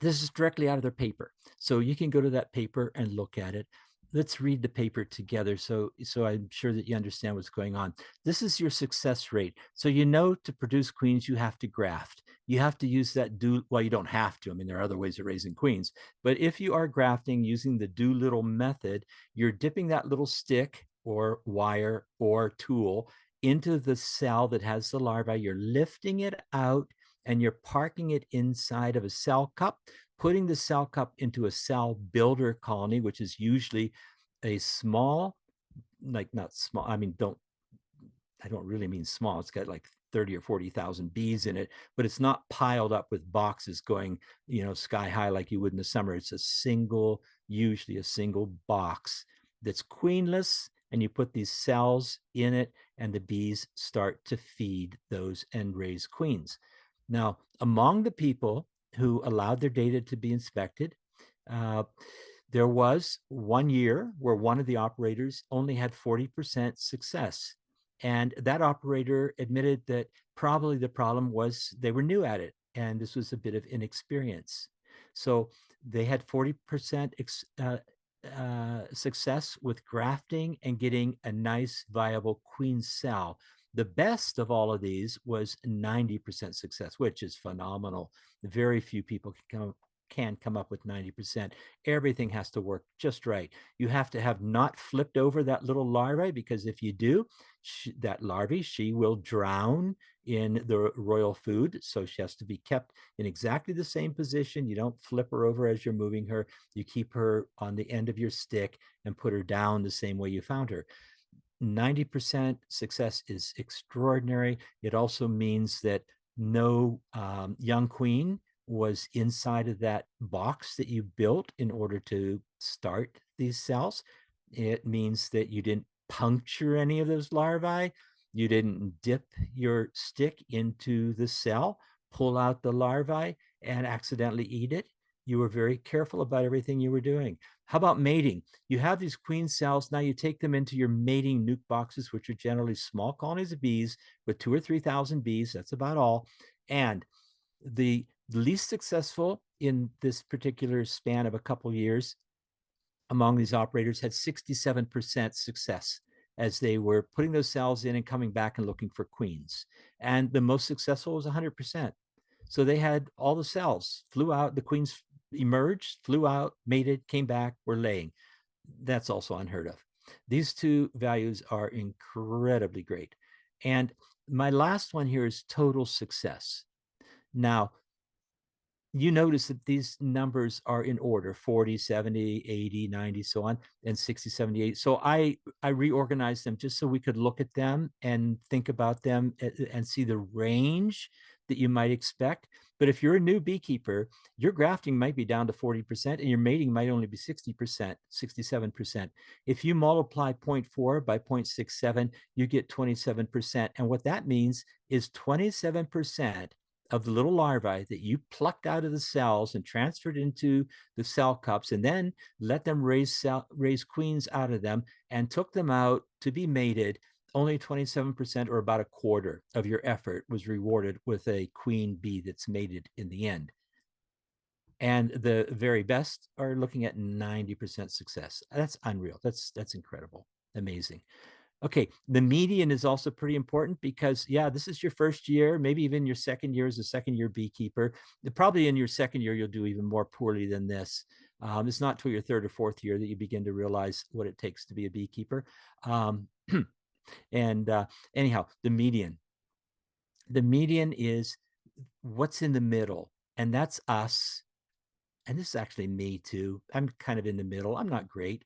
this is directly out of their paper. So you can go to that paper and look at it. Let's read the paper together so I'm sure that you understand what's going on. This is your success rate. So you know, to produce queens, you have to graft. You have to use that well, you don't have to. I mean, there are other ways of raising queens. But if you are grafting using the Doolittle method, you're dipping that little stick or wire or tool into the cell that has the larva. You're lifting it out, and you're parking it inside of a cell cup, putting the cell cup into a cell builder colony, which is usually a small, like not small, I mean, I don't really mean small. It's got like 30 or 40,000 bees in it, but it's not piled up with boxes going, sky high like you would in the summer. It's usually a single box that's queenless, and you put these cells in it, and the bees start to feed those and raise queens. Now, among the people who allowed their data to be inspected, There was 1 year where one of the operators only had 40% success. And that operator admitted that probably the problem was they were new at it, and this was a bit of inexperience. So they had 40% success with grafting and getting a nice, viable queen cell. The best of all of these was 90% success, which is phenomenal. Very few people can come up with 90%. Everything has to work just right. You have to have not flipped over that little larvae, because if you do, that larvae, she will drown in the royal food. So she has to be kept in exactly the same position. You don't flip her over as you're moving her. You keep her on the end of your stick and put her down the same way you found her. 90% success is extraordinary. It also means that no young queen was inside of that box that you built in order to start these cells. It means that you didn't puncture any of those larvae. You didn't dip your stick into the cell, pull out the larvae, and accidentally eat it. You were very careful about everything you were doing. How about mating? You have these queen cells. Now you take them into your mating nuke boxes, which are generally small colonies of bees with 2,000 or 3,000 bees. That's about all. And the least successful in this particular span of a couple years among these operators had 67% success as they were putting those cells in and coming back and looking for queens. And the most successful was 100%. So they had all the cells, flew out, the queens emerged, flew out, mated, came back, were laying. That's also unheard of. These two values are incredibly great. And my last one here is total success. Now, you notice that these numbers are in order: 40, 70, 80, 90, so on, and 60, 78. So I reorganized them just so we could look at them and think about them and see the range that you might expect. But if you're a new beekeeper, your grafting might be down to 40% and your mating might only be 60%, 67%. If you multiply 0.4 by 0.67, you get 27%. And what that means is 27% of the little larvae that you plucked out of the cells and transferred into the cell cups, and then let them raise queens out of them and took them out to be mated, only 27%, or about a quarter of your effort, was rewarded with a queen bee that's mated in the end. And the very best are looking at 90% success. That's unreal. That's incredible. Amazing. Okay, the median is also pretty important because, yeah, this is your first year, maybe even your second year as a second-year beekeeper. Probably in your second year, you'll do even more poorly than this. It's not till your third or fourth year that you begin to realize what it takes to be a beekeeper. Anyhow, the median. The median is what's in the middle, and that's us. And this is actually me too. I'm kind of in the middle. I'm not great.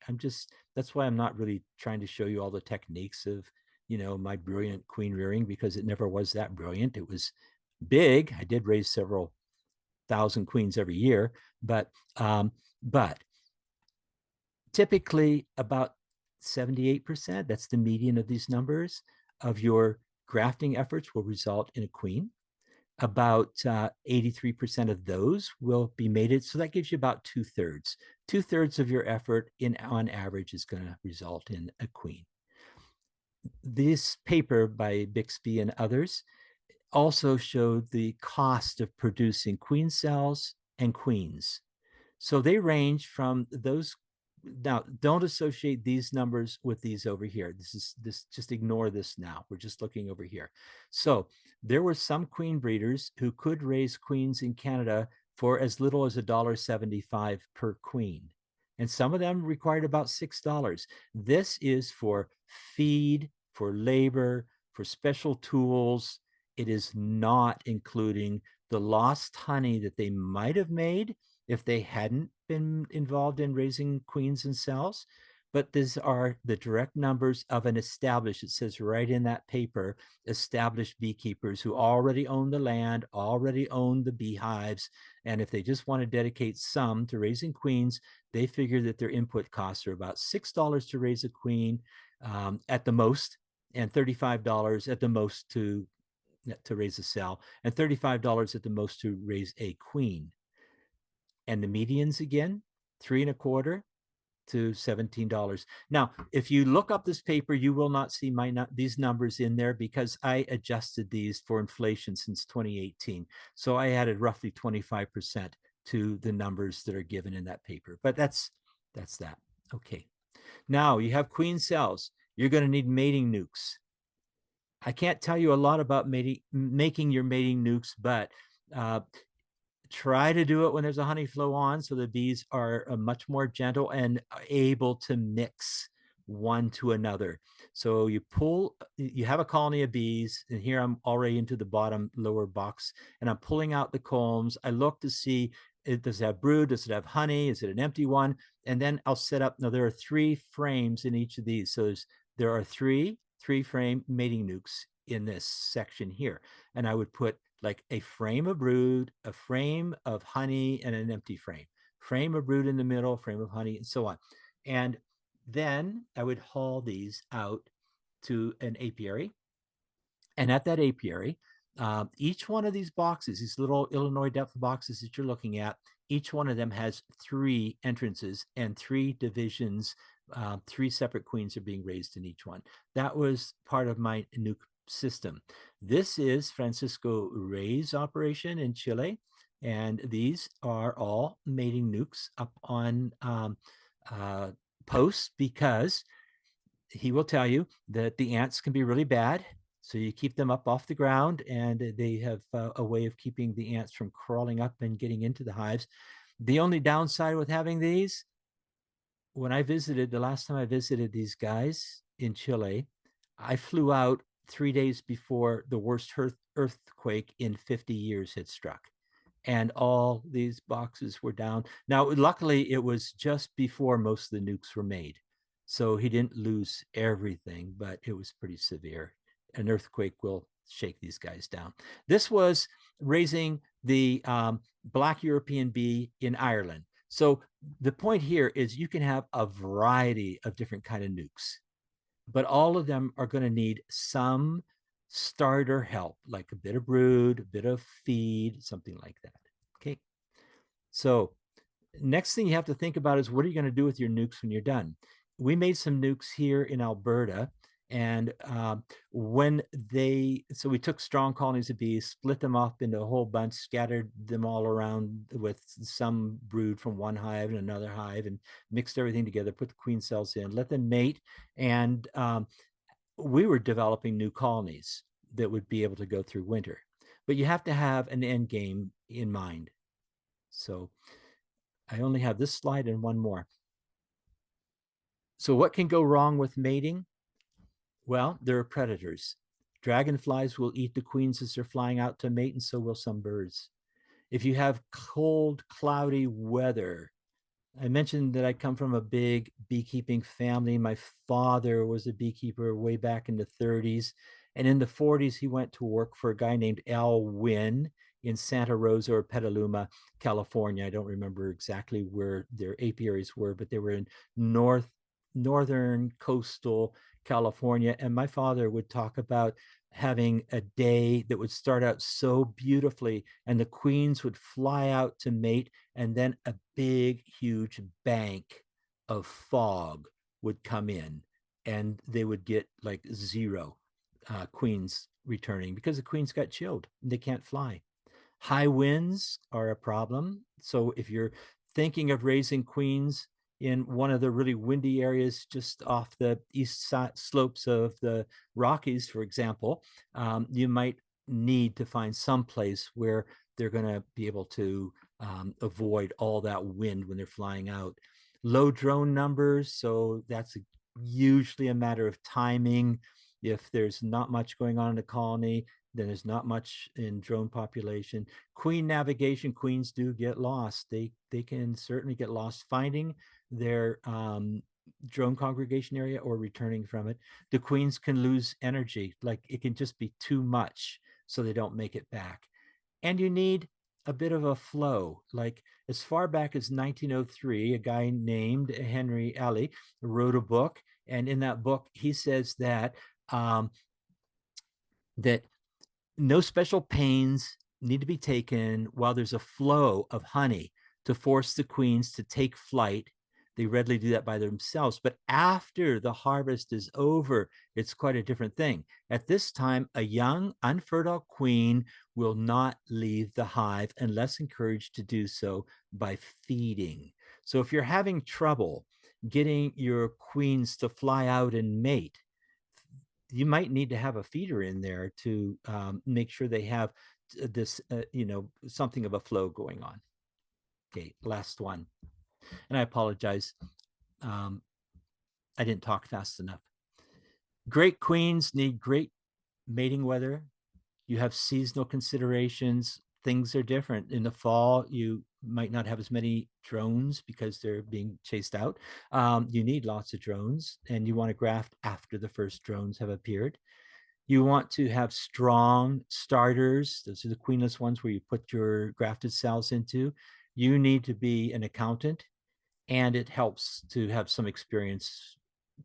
That's why I'm not really trying to show you all the techniques of, my brilliant queen rearing, because it never was that brilliant. It was big. I did raise several thousand queens every year, but typically about 78%, that's the median of these numbers, of your grafting efforts will result in a queen. About 83% of those will be mated. So that gives you about 2/3. 2/3 of your effort on average is going to result in a queen. This paper by Bixby and others also showed the cost of producing queen cells and queens. So they range from those. Now, don't associate these numbers with these over here. Just ignore this now. We're just looking over here. So there were some queen breeders who could raise queens in Canada for as little as $1.75 per queen. And some of them required about $6. This is for feed, for labor, for special tools. It is not including the lost honey that they might have made if they hadn't been involved in raising queens and cells. But these are the direct numbers of an established, it says right in that paper, established beekeepers who already own the land, already own the beehives. And if they just want to dedicate some to raising queens, they figure that their input costs are about $6 to raise a queen at the most, and $35 at the most to raise a cell, and $35 at the most to raise a queen. And the medians again, $3.25 to $17. Now, if you look up this paper, you will not see these numbers in there because I adjusted these for inflation since 2018. So I added roughly 25% to the numbers that are given in that paper. But that's that. Okay. Now you have queen cells. You're going to need mating nukes. I can't tell you a lot about making your mating nukes, but try to do it when there's a honey flow on, so the bees are much more gentle and able to mix one to another. So you have a colony of bees, and here I'm already into the bottom lower box, and I'm pulling out the combs. I look to see, does it have brood? Does it have honey? Is it an empty one? And then I'll set up, now there are 3 frames in each of these. So there are three frame mating nukes in this section here. And I would put like a frame of brood, a frame of honey, and an empty frame of brood in the middle, frame of honey, and so on. And then I would haul these out to an apiary. And at that apiary, each one of these boxes, these little Illinois depth boxes that you're looking at, each one of them has 3 entrances and 3 divisions. 3 separate queens are being raised in each one. That was part of my nuke system. This is Francisco Rey's operation in Chile, and these are all mating nukes up on posts, because he will tell you that the ants can be really bad. So you keep them up off the ground, and they have a way of keeping the ants from crawling up and getting into the hives. The only downside with having these, when I visited, the last time I visited these guys in Chile, I flew out 3 days before the worst earthquake in 50 years had struck. And all these boxes were down. Now, luckily, it was just before most of the nukes were made. So he didn't lose everything, but it was pretty severe. An earthquake will shake these guys down. This was raising the black European bee in Ireland. So the point here is you can have a variety of different kind of nukes, but all of them are going to need some starter help, like a bit of brood, a bit of feed, something like that. Okay. So next thing you have to think about is, what are you going to do with your nukes when you're done? We made some nukes here in Alberta, and so we took strong colonies of bees, split them up into a whole bunch, scattered them all around with some brood from one hive and another hive, and mixed everything together, put the queen cells in, let them mate, and we were developing new colonies that would be able to go through winter. But you have to have an end game in mind. So I only have this slide and one more. So what can go wrong with mating? Well, there are predators. Dragonflies will eat the queens as they're flying out to mate, and so will some birds. If you have cold, cloudy weather, I mentioned that I come from a big beekeeping family. My father was a beekeeper way back in the 30s. And in the 40s, he went to work for a guy named Al Wynn in Santa Rosa or Petaluma, California. I don't remember exactly where their apiaries were, but they were in northern coastal California. And my father would talk about having a day that would start out so beautifully, and the queens would fly out to mate, and then a big, huge bank of fog would come in, and they would get like 0 queens returning because the queens got chilled. They can't fly. High winds are a problem. So if you're thinking of raising queens in one of the really windy areas just off the east slopes of the Rockies, for example, you might need to find some place where they're going to be able to avoid all that wind when they're flying out. Low drone numbers, so that's usually a matter of timing. If there's not much going on in the colony, then there's not much in drone population. Queen navigation, queens do get lost. They can certainly get lost finding their drone congregation area or returning from it. The queens can lose energy, like it can just be too much, so they don't make it back. And you need a bit of a flow. Like as far back as 1903, a guy named Henry Alley wrote a book, and in that book he says that that no special pains need to be taken while there's a flow of honey to force the queens to take flight. They readily do that by themselves. But after the harvest is over, it's quite a different thing. At this time, a young, unfertile queen will not leave the hive unless encouraged to do so by feeding. So if you're having trouble getting your queens to fly out and mate, you might need to have a feeder in there to make sure they have this, something of a flow going on. Okay, last one. And I apologize. I didn't talk fast enough. Great queens need great mating weather. You have seasonal considerations. Things are different. In the fall, you might not have as many drones because they're being chased out. You need lots of drones, and you want to graft after the first drones have appeared. You want to have strong starters. Those are the queenless ones where you put your grafted cells into. You need to be an accountant, and it helps to have some experience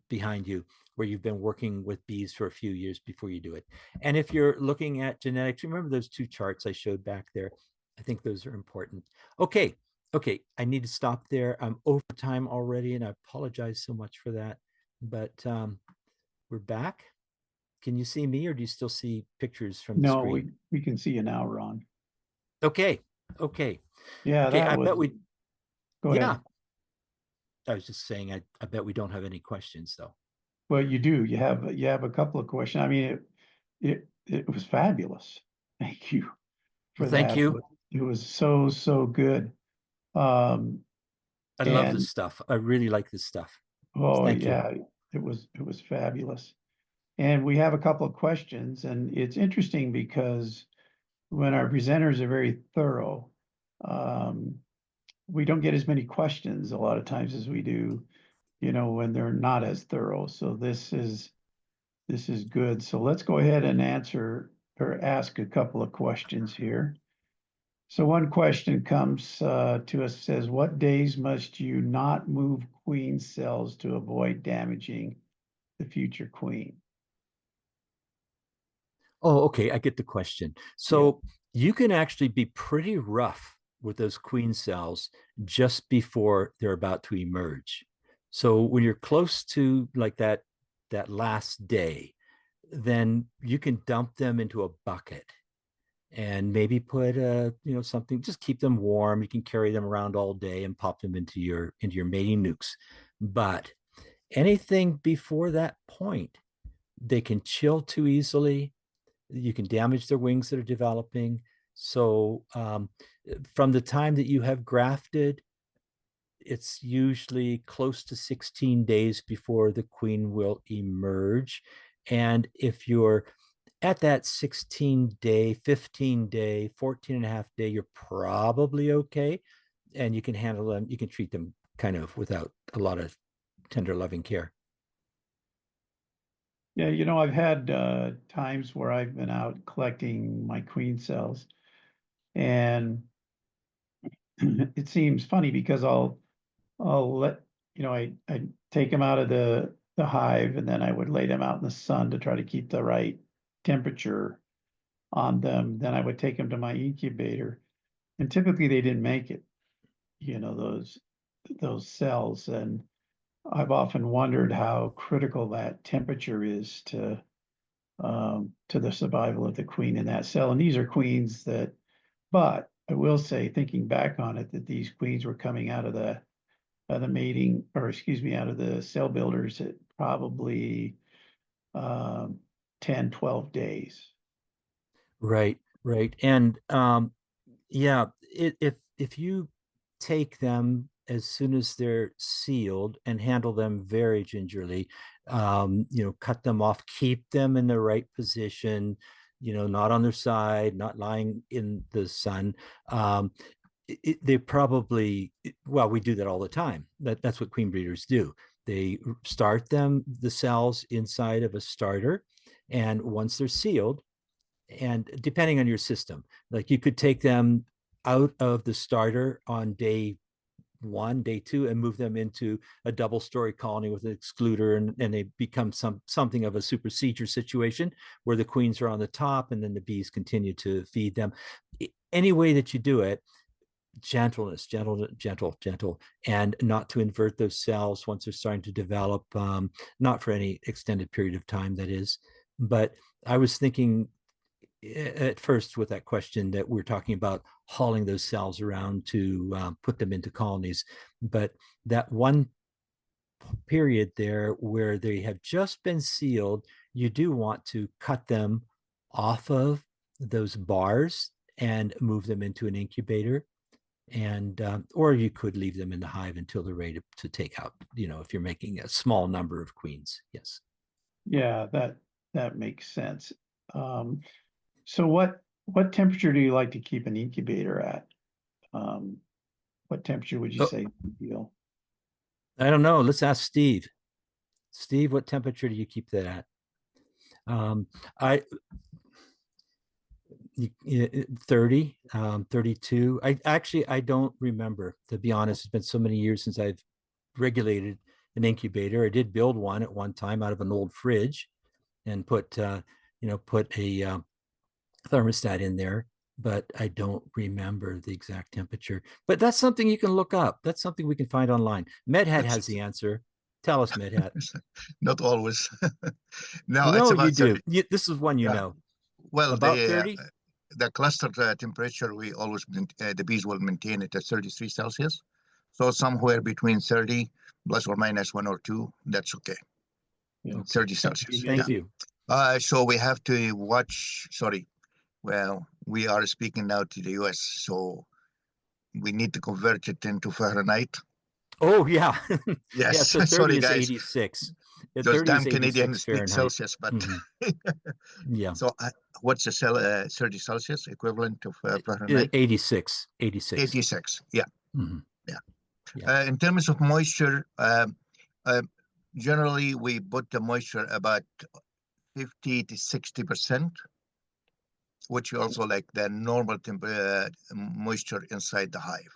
behind you where you've been working with bees for a few years before you do it. And if you're looking at genetics, remember those two charts I showed back there? I think those are important. Okay, I need to stop there. I'm over time already, and I apologize so much for that. But we're back. Can you see me, or do you still see pictures from the No, screen? we can see you now, Ron. Okay. Yeah, Okay, that I was. bet we. Go Yeah. ahead. I was just saying, I bet we don't have any questions though. Well, you do. You have a couple of questions. I mean, it was fabulous. Thank you for Well, thank that. you. It was so good. Um, I love this and stuff. I really like this stuff. oh Thank you. yeah, it was fabulous. And we have a couple of questions, and it's interesting because when our presenters are very thorough, um, we don't get as many questions a lot of times as we do, when they're not as thorough. So this is good. So let's go ahead and answer or ask a couple of questions here. So one question comes to us, says, what days must you not move queen cells to avoid damaging the future queen? Oh, okay. I get the question. So you can actually be pretty rough with those queen cells just before they're about to emerge. So when you're close to like that last day, then you can dump them into a bucket and maybe put something, just keep them warm. You can carry them around all day and pop them into your mating nukes. But anything before that point, they can chill too easily. You can damage their wings that are developing. So from the time that you have grafted, it's usually close to 16 days before the queen will emerge. And if you're at that 16-day, 15-day, 14 and a half day, you're probably okay. And you can handle them. You can treat them kind of without a lot of tender, loving care. Yeah, I've had times where I've been out collecting my queen cells, and it seems funny because I'll let I take them out of the hive, and then I would lay them out in the sun to try to keep the right temperature on them. Then I would take them to my incubator, and typically they didn't make it, those cells. And I've often wondered how critical that temperature is to the survival of the queen in that cell. And these are queens but I will say, thinking back on it, that these queens were coming out of the mating, or excuse me, out of the cell builders at probably 10, 12 days. Right. And yeah, if you take them as soon as they're sealed and handle them very gingerly, cut them off, keep them in the right position, not on their side, not lying in the sun. They probably, well, we do that all the time. That's what queen breeders do. They start the cells inside of a starter, and once they're sealed, and depending on your system, like you could take them out of the starter on day 1, day 2, and move them into a double-story colony with an excluder, and they become something of a supersedure situation where the queens are on the top and then the bees continue to feed them. Any way that you do it, gentleness, gentle, and not to invert those cells once they're starting to develop, not for any extended period of time, that is. But I was thinking at first with that question that we're talking about hauling those cells around to put them into colonies. But that one period there where they have just been sealed, you do want to cut them off of those bars and move them into an incubator. And or you could leave them in the hive until they're ready to take out, if you're making a small number of queens. Yes. Yeah, that makes sense. So what temperature do you like to keep an incubator at? What temperature would you say is ideal? I don't know. Let's ask Steve. Steve, what temperature do you keep that at? I 30, 32. I don't remember, to be honest. It's been so many years since I've regulated an incubator. I did build one at one time out of an old fridge and put a thermostat in there, but I don't remember the exact temperature. But that's something you can look up. That's something we can find online. MedHat has the answer. Tell us, MedHat. Not always. No, No, it's about you do. 30. This is one you Yeah. know. Well, About 30? the cluster temperature, we always the bees will maintain it at 33 Celsius. So somewhere between 30 plus or minus 1 or 2, that's okay. Yeah. 30 Celsius. Thank you. So we have to watch. Sorry. Well, we are speaking now to the US, so we need to convert it into Fahrenheit. Oh, yeah. Yes. Yeah, so 30 Sorry, is guys. 86. Those 30 damn is Canadians 86 speak Fahrenheit. Celsius, but Yeah. so what's the 30 Celsius equivalent of Fahrenheit? 86. 86. Yeah. Mhm. Yeah. Yeah. In terms of moisture, generally we put the moisture about 50 to 60%, which is also like the normal moisture inside the hive.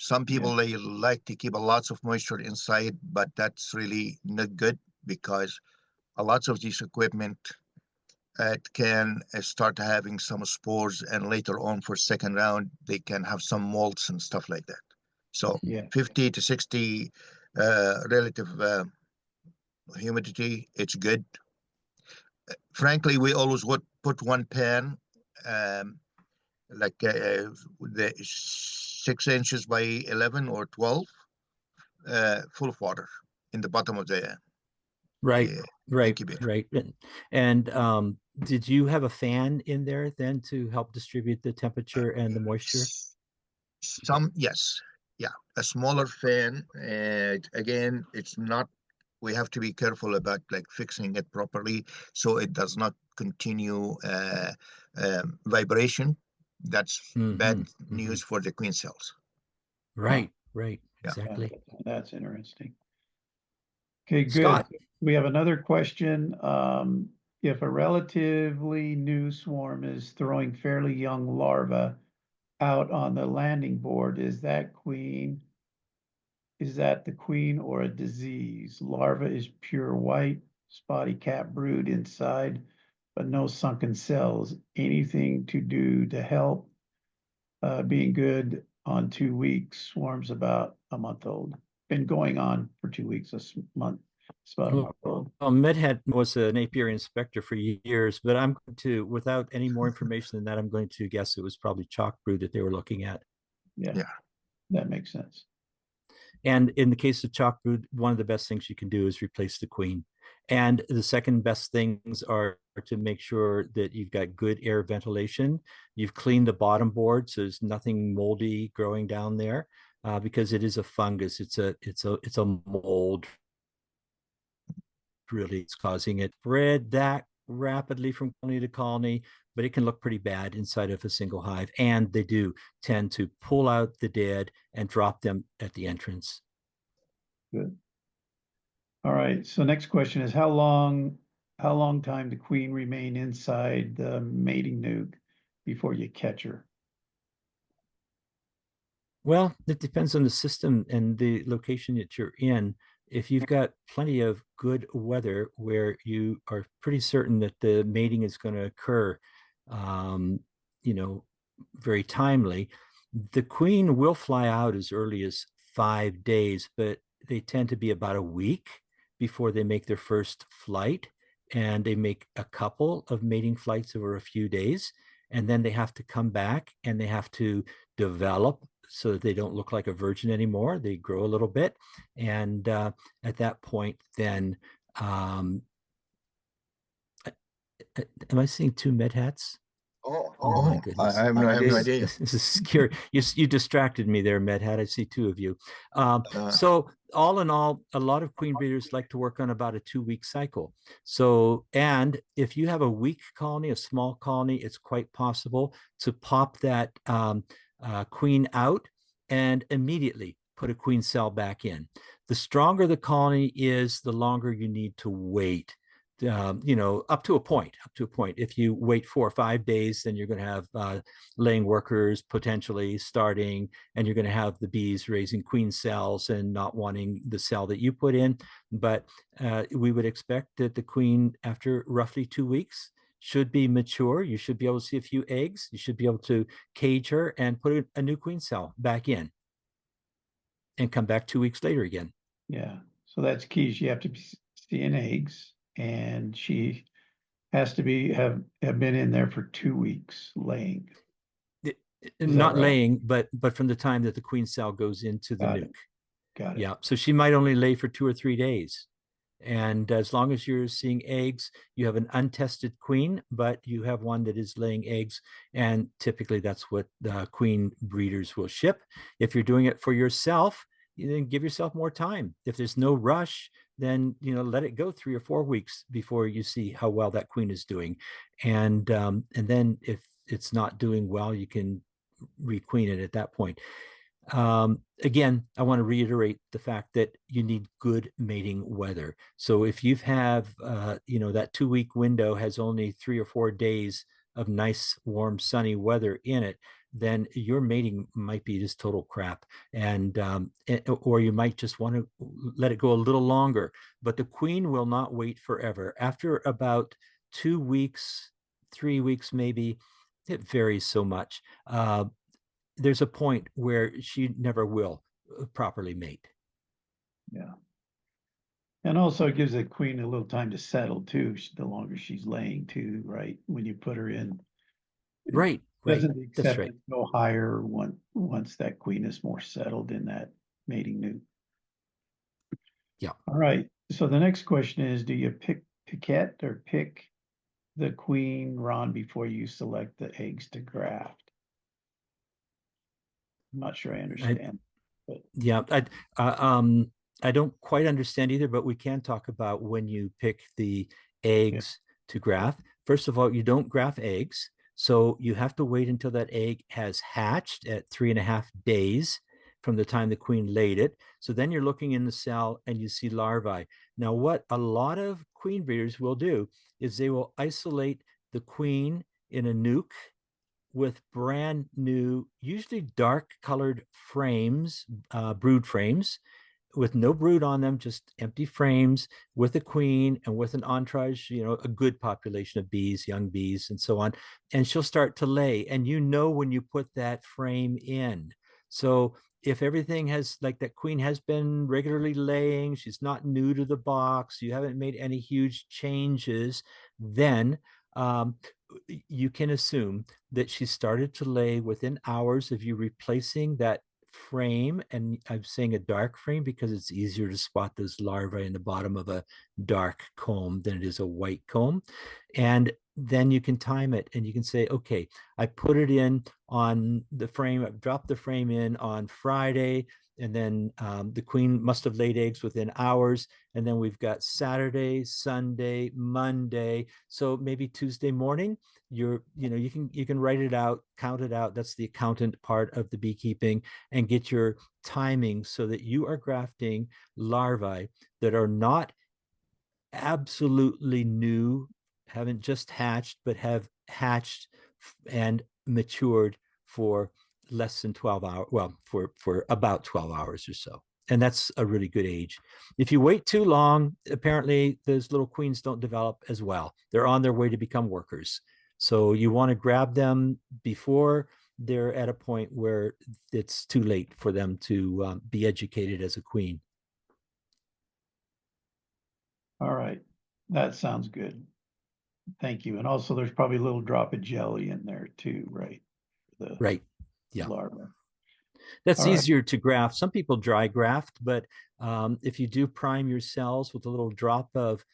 Some people, they like to keep lots of moisture inside, but that's really not good because a lot of this equipment it can start having some spores, and later on for second round, they can have some molds and stuff like that. So 50 to 60 relative humidity, it's good. Frankly, we always would put one pan, like the 6 inches by 11 or 12, full of water in the bottom of the Right. incubator. And did you have a fan in there then to help distribute the temperature and the moisture? Yes. Yeah, a smaller fan. Again, it's not, we have to be careful about like fixing it properly so it does not continue vibration. That's bad news for the queen cells. Right. Yeah. Exactly. That's interesting. Okay, good. Scott. We have another question. If a relatively new swarm is throwing fairly young larvae out on the landing board, is that the queen or a disease? Larva is pure white, spotty cap brood inside, but no sunken cells. Anything to do to help? Being good on 2 weeks, swarms about a month old. Been going on for 2 weeks, a month. It's about a month old. Well, MedHat was an apiary inspector for years, but I'm going to, without any more information than that, I'm going to guess it was probably chalk brood that they were looking at. Yeah, that makes sense. And in the case of chalk brood, one of the best things you can do is replace the queen. And the second best things are to make sure that you've got good air ventilation. You've cleaned the bottom board, so there's nothing moldy growing down there, because it is a fungus. It's a mold. Really, it's causing it. Spread that rapidly from colony to colony, but it can look pretty bad inside of a single hive. And they do tend to pull out the dead and drop them at the entrance. Good. All right. So next question is how long time the queen remain inside the mating nuke before you catch her? Well, it depends on the system and the location that you're in. If you've got plenty of good weather where you are pretty certain that the mating is going to occur, very timely, The queen will fly out as early as 5 days, but they tend to be about a week before they make their first flight. And they make a couple of mating flights over a few days. And then they have to come back and they have to develop so that they don't look like a virgin anymore. They grow a little bit. And at that point, then, am I seeing two med hats? Oh my goodness. I have no idea. This is scary. You distracted me there, Medhat. I see two of you. So all in all, a lot of queen breeders like to work on about a 2-week cycle. So, and if you have a weak colony, a small colony, it's quite possible to pop that queen out and immediately put a queen cell back in. The stronger the colony is, the longer you need to wait. Up to a point. If you wait 4 or 5 days, then you're going to have laying workers potentially starting, and you're going to have the bees raising queen cells and not wanting the cell that you put in. But we would expect that the queen, after roughly 2 weeks, should be mature. You should be able to see a few eggs. You should be able to cage her and put a new queen cell back in and come back 2 weeks later again. Yeah, so that's key. She have to be seeing eggs, and she has to be have been in there for 2 weeks laying. Not right? laying, but from the time that the queen cell goes into the nuke. Got it. Yeah, so she might only lay for 2 or 3 days. And as long as you're seeing eggs, you have an untested queen, but you have one that is laying eggs. And typically that's what the queen breeders will ship. If you're doing it for yourself, you then give yourself more time. If there's no rush, then let it go 3 or 4 weeks before you see how well that queen is doing. And then if it's not doing well, you can requeen it at that point. Again, I want to reiterate the fact that you need good mating weather. So if you have, that 2-week window has only 3 or 4 days of nice, warm, sunny weather in it, then your mating might be just total crap. Or you might just want to let it go a little longer. But the queen will not wait forever. After about 2 weeks, 3 weeks, maybe, it varies so much. There's a point where she never will properly mate. Yeah. And also it gives the queen a little time to settle too, the longer she's laying too, right? When you put her in. Right. Doesn't the That's right. acceptance go higher once that queen is more settled in that mating nuke? Yeah. All right. So the next question is, do you pick the queen, Ron, before you select the eggs to graft? I'm not sure I understand. Yeah, I don't quite understand either, but we can talk about when you pick the eggs to graft. First of all, you don't graft eggs. So you have to wait until that egg has hatched at 3.5 days from the time the queen laid it. So then you're looking in the cell and you see larvae. Now, what a lot of queen breeders will do is they will isolate the queen in a nuke with brand new, usually dark colored frames, brood frames, with no brood on them, just empty frames with a queen and with an entourage, a good population of bees, young bees, and so on. And she'll start to lay. And when you put that frame in. So if everything has, like that queen has been regularly laying, she's not new to the box, you haven't made any huge changes, then you can assume that she started to lay within hours of you replacing that frame. And I'm saying a dark frame because it's easier to spot those larvae in the bottom of a dark comb than it is a white comb. And then you can time it and you can say, okay, I put it in on the frame, I've dropped the frame in on Friday, and then the queen must have laid eggs within hours. And then we've got Saturday, Sunday, Monday. So maybe Tuesday morning, you can write it out, count it out. That's the accountant part of the beekeeping, and get your timing so that you are grafting larvae that are not absolutely new, haven't just hatched, but have hatched and matured for less than 12 hours, well, for about 12 hours or so. And that's a really good age. If you wait too long, apparently those little queens don't develop as well. They're on their way to become workers. So you want to grab them before they're at a point where it's too late for them to be educated as a queen. All right, that sounds good. Thank you. And also there's probably a little drop of jelly in there too, right? The Right. Yeah. larva. That's All right. easier to graft. Some people dry graft, but if you do prime your cells with a little drop of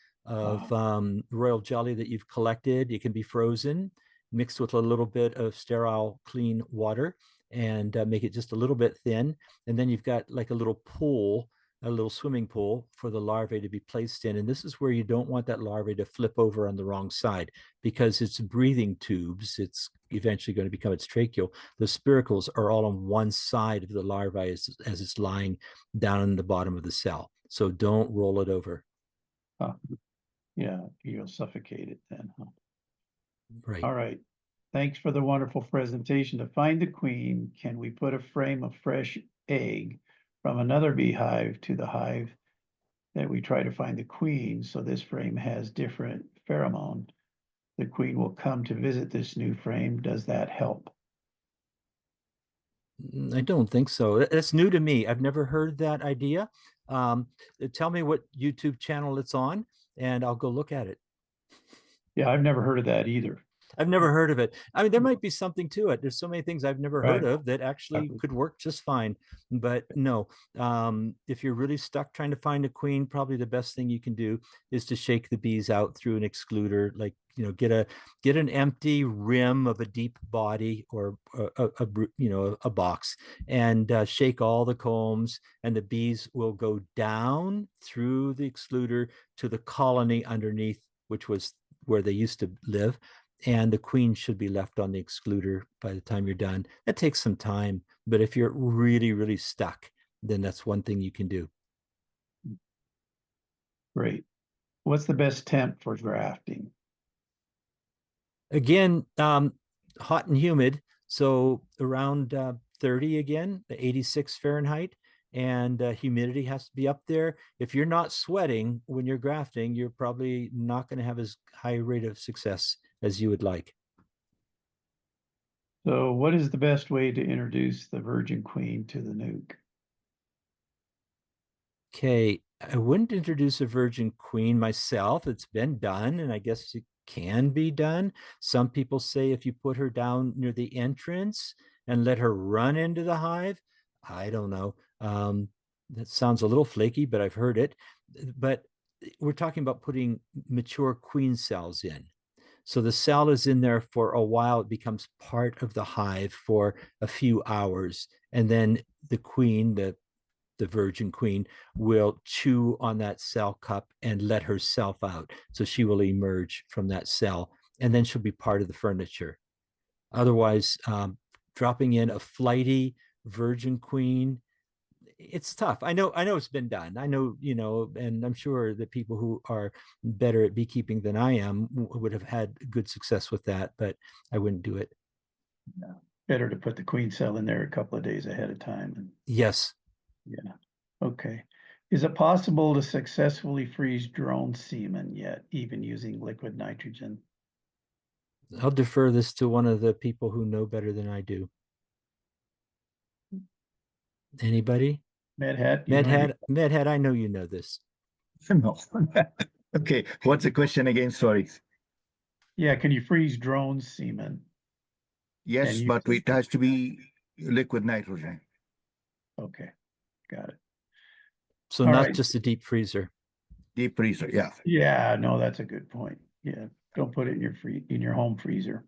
royal jelly that you've collected, it can be frozen, mixed with a little bit of sterile, clean water, and make it just a little bit thin. And then you've got like a little pool, a little swimming pool for the larvae to be placed in. And this is where you don't want that larvae to flip over on the wrong side, because its breathing tubes, it's eventually going to become its tracheal. The spiracles are all on one side of the larvae as it's lying down in the bottom of the cell. So don't roll it over. Yeah, you'll suffocate it then, huh? Right. All right. Thanks for the wonderful presentation. To find the queen, can we put a frame of fresh egg from another beehive to the hive that we try to find the queen? So this frame has different pheromone. The queen will come to visit this new frame. Does that help? I don't think so. That's new to me. I've never heard that idea. Tell me what YouTube channel it's on, and I'll go look at it. Yeah, I've never heard of that either. I've never heard of it. I mean, there might be something to it. There's so many things I've never heard Right. of that actually could work just fine. But no, if you're really stuck trying to find a queen, probably the best thing you can do is to shake the bees out through an excluder. Like, get an empty rim of a deep body or a box, and shake all the combs, and the bees will go down through the excluder to the colony underneath, which was where they used to live. And the queen should be left on the excluder by the time you're done. That takes some time, but if you're really, really stuck, then that's one thing you can do. Great. What's the best temp for grafting? Again, hot and humid, so around 30 again, 86 Fahrenheit, and humidity has to be up there. If you're not sweating when you're grafting, you're probably not going to have as high a rate of success as you would like. So what is the best way to introduce the virgin queen to the nuke? Okay, I wouldn't introduce a virgin queen myself. It's been done, and I guess it can be done. Some people say if you put her down near the entrance and let her run into the hive, I don't know. That sounds a little flaky, but I've heard it. But we're talking about putting mature queen cells in. So the cell is in there for a while. It becomes part of the hive for a few hours. And then the queen, the virgin queen, will chew on that cell cup and let herself out. So she will emerge from that cell, and then she'll be part of the furniture. Otherwise, dropping in a flighty virgin queen, it's tough. I know it's been done. I know, and I'm sure the people who are better at beekeeping than I am would have had good success with that, but I wouldn't do it. Yeah. Better to put the queen cell in there a couple of days ahead of time. Yes. Yeah. Okay. Is it possible to successfully freeze drone semen yet, even using liquid nitrogen? I'll defer this to one of the people who know better than I do. Anybody? Medhead, I know you know this. No. Okay, what's the question again? Sorry. Yeah, can you freeze drone semen? Yes, but it has to be liquid nitrogen. Okay, got it. So All not right. just a deep freezer. Deep freezer, yeah. Yeah, no, that's a good point. Yeah, don't put it in your home freezer.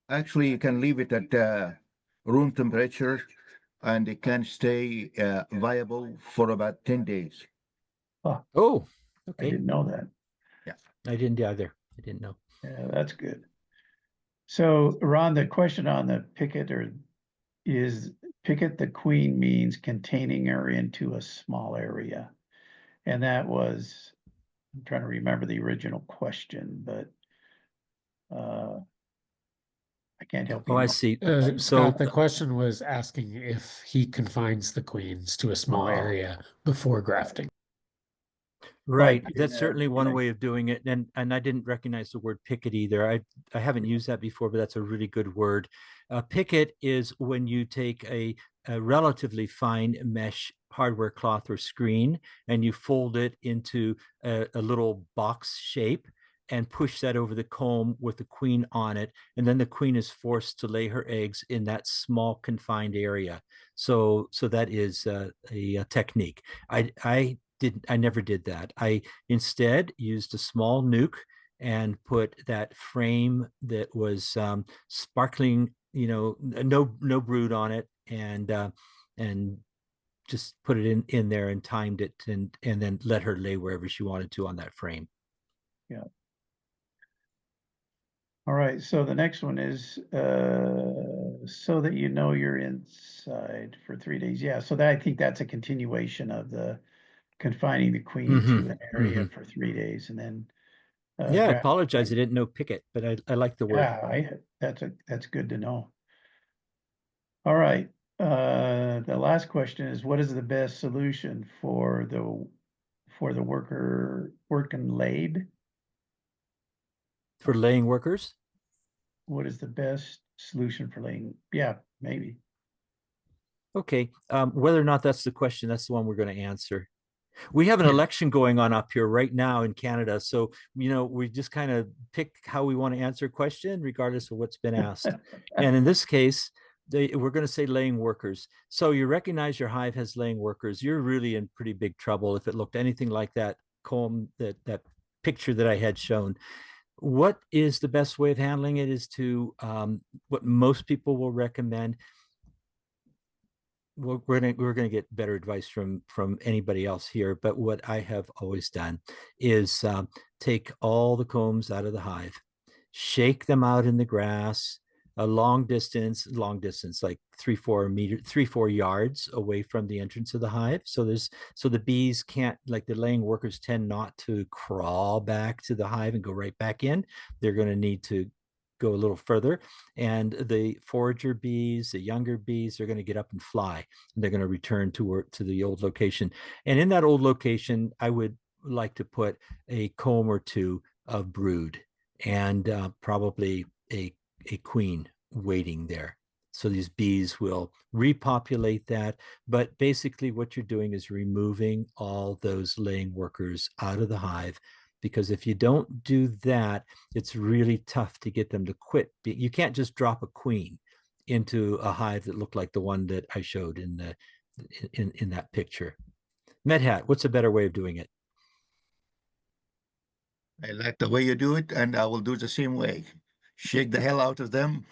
Actually, you can leave it at room temperature, and it can stay viable for about 10 days. Oh, I okay. didn't know that. Yeah. I didn't either. I didn't know. Yeah, that's good. So, Ron, the question on the picket is picket the queen means containing her into a small area. And that was, I'm trying to remember the original question, but I can't help you. Oh, I see. Scott, the question was asking if he confines the queens to a small area before grafting. Right. But, That's certainly one way of doing it. And I didn't recognize the word picket either. I haven't used that before, but that's a really good word. Picket is when you take a relatively fine mesh hardware cloth or screen and you fold it into a little box shape and push that over the comb with the queen on it. And then the queen is forced to lay her eggs in that small confined area. So that is a technique. I never did that. I instead used a small nuke and put that frame that was sparkling, no brood on it, and just put it in there and timed it, and then let her lay wherever she wanted to on that frame. Yeah. All right, so the next one is so that you know you're inside for 3 days. Yeah, so that I think that's a continuation of the confining the queen to an area for 3 days and then Yeah, I apologize. I didn't know picket, but I like the word. yeah, that's good to know. All right. The last question is, what is the best solution for the worker working laid? For laying workers? What is the best solution for laying? Yeah, maybe. Okay. Whether or not that's the question, that's the one we're going to answer. We have an election going on up here right now in Canada. So, we just kind of pick how we want to answer a question, regardless of what's been asked. And in this case, we're going to say laying workers. So you recognize your hive has laying workers. You're really in pretty big trouble if it looked anything like that comb, that picture that I had shown. What is the best way of handling it is to, what most people will recommend. We're gonna get better advice from anybody else here, but what I have always done is take all the combs out of the hive, shake them out in the grass, a long distance, like 3-4 yards away from the entrance of the hive. So the bees can't, like the laying workers tend not to crawl back to the hive and go right back in. They're going to need to go a little further, and the forager bees, the younger bees, are going to get up and fly, and they're going to return to the old location. And in that old location, I would like to put a comb or two of brood, and probably a queen waiting there. So these bees will repopulate that. But basically what you're doing is removing all those laying workers out of the hive, because if you don't do that, it's really tough to get them to quit. You can't just drop a queen into a hive that looked like the one that I showed in that picture. Medhat, what's a better way of doing it? I like the way you do it, and I will do the same way. Shake the hell out of them,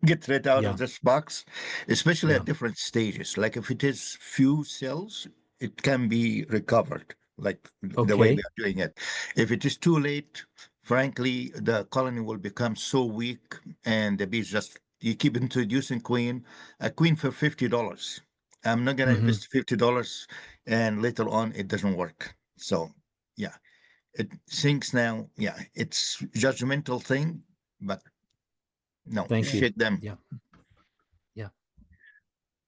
get rid out of this box, especially at different stages. Like if it is few cells, it can be recovered, like the way we are doing it. If it is too late, frankly, the colony will become so weak, and the bees you keep introducing a queen for $50. I'm not going to invest $50, and later on, it doesn't work. So, yeah. It sinks now. Yeah, it's judgmental thing, but no, Thank you. shake them. Yeah.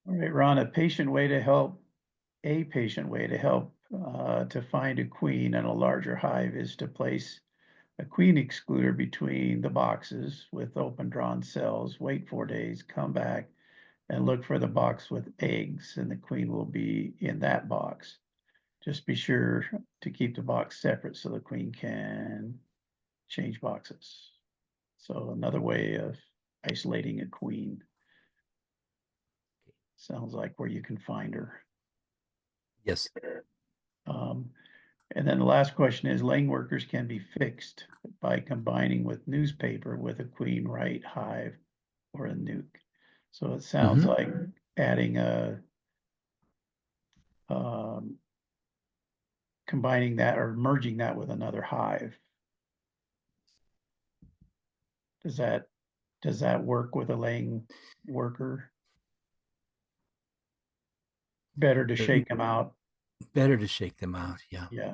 All right, Ron, a patient way to help to find a queen in a larger hive is to place a queen excluder between the boxes with open drawn cells, wait 4 days, come back and look for the box with eggs, and the queen will be in that box. Just be sure to keep the box separate so the queen can change boxes. So another way of isolating a queen. Sounds like where you can find her. Yes. And then the last question is, laying workers can be fixed by combining with newspaper with a queen right hive or a nuke. So it sounds like adding combining that or merging that with another hive. Does that work with a laying worker? Better to shake them out. Better to shake them out. Yeah. Yeah.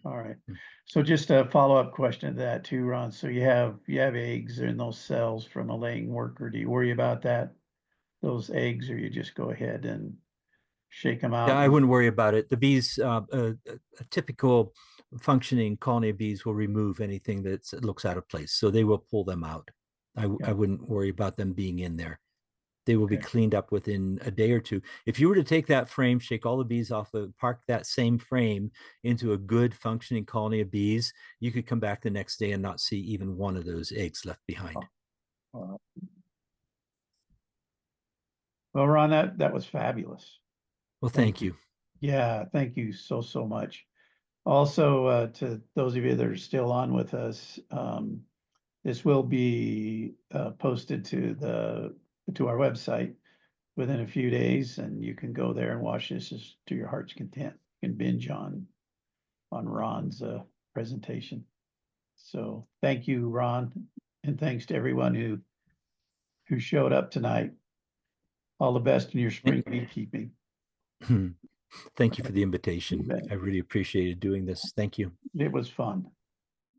All right. So just a follow-up question to that too, Ron. So you have eggs in those cells from a laying worker. Do you worry about that, those eggs, or you just go ahead and shake them out. Yeah, I wouldn't worry about it. The bees, a typical functioning colony of bees will remove anything that looks out of place. So they will pull them out. I wouldn't worry about them being in there. They will be cleaned up within a day or two. If you were to take that frame, shake all the bees off of, park that same frame into a good functioning colony of bees, you could come back the next day and not see even one of those eggs left behind. Well, Ron, that was fabulous. Well, thank you. Yeah, thank you so much. Also, to those of you that are still on with us, this will be posted to our website within a few days, and you can go there and watch this to your heart's content. You can binge on Ron's presentation. So thank you, Ron, and thanks to everyone who showed up tonight. All the best in your spring beekeeping. Thank you for the invitation. I really appreciated doing this. Thank you. It was fun.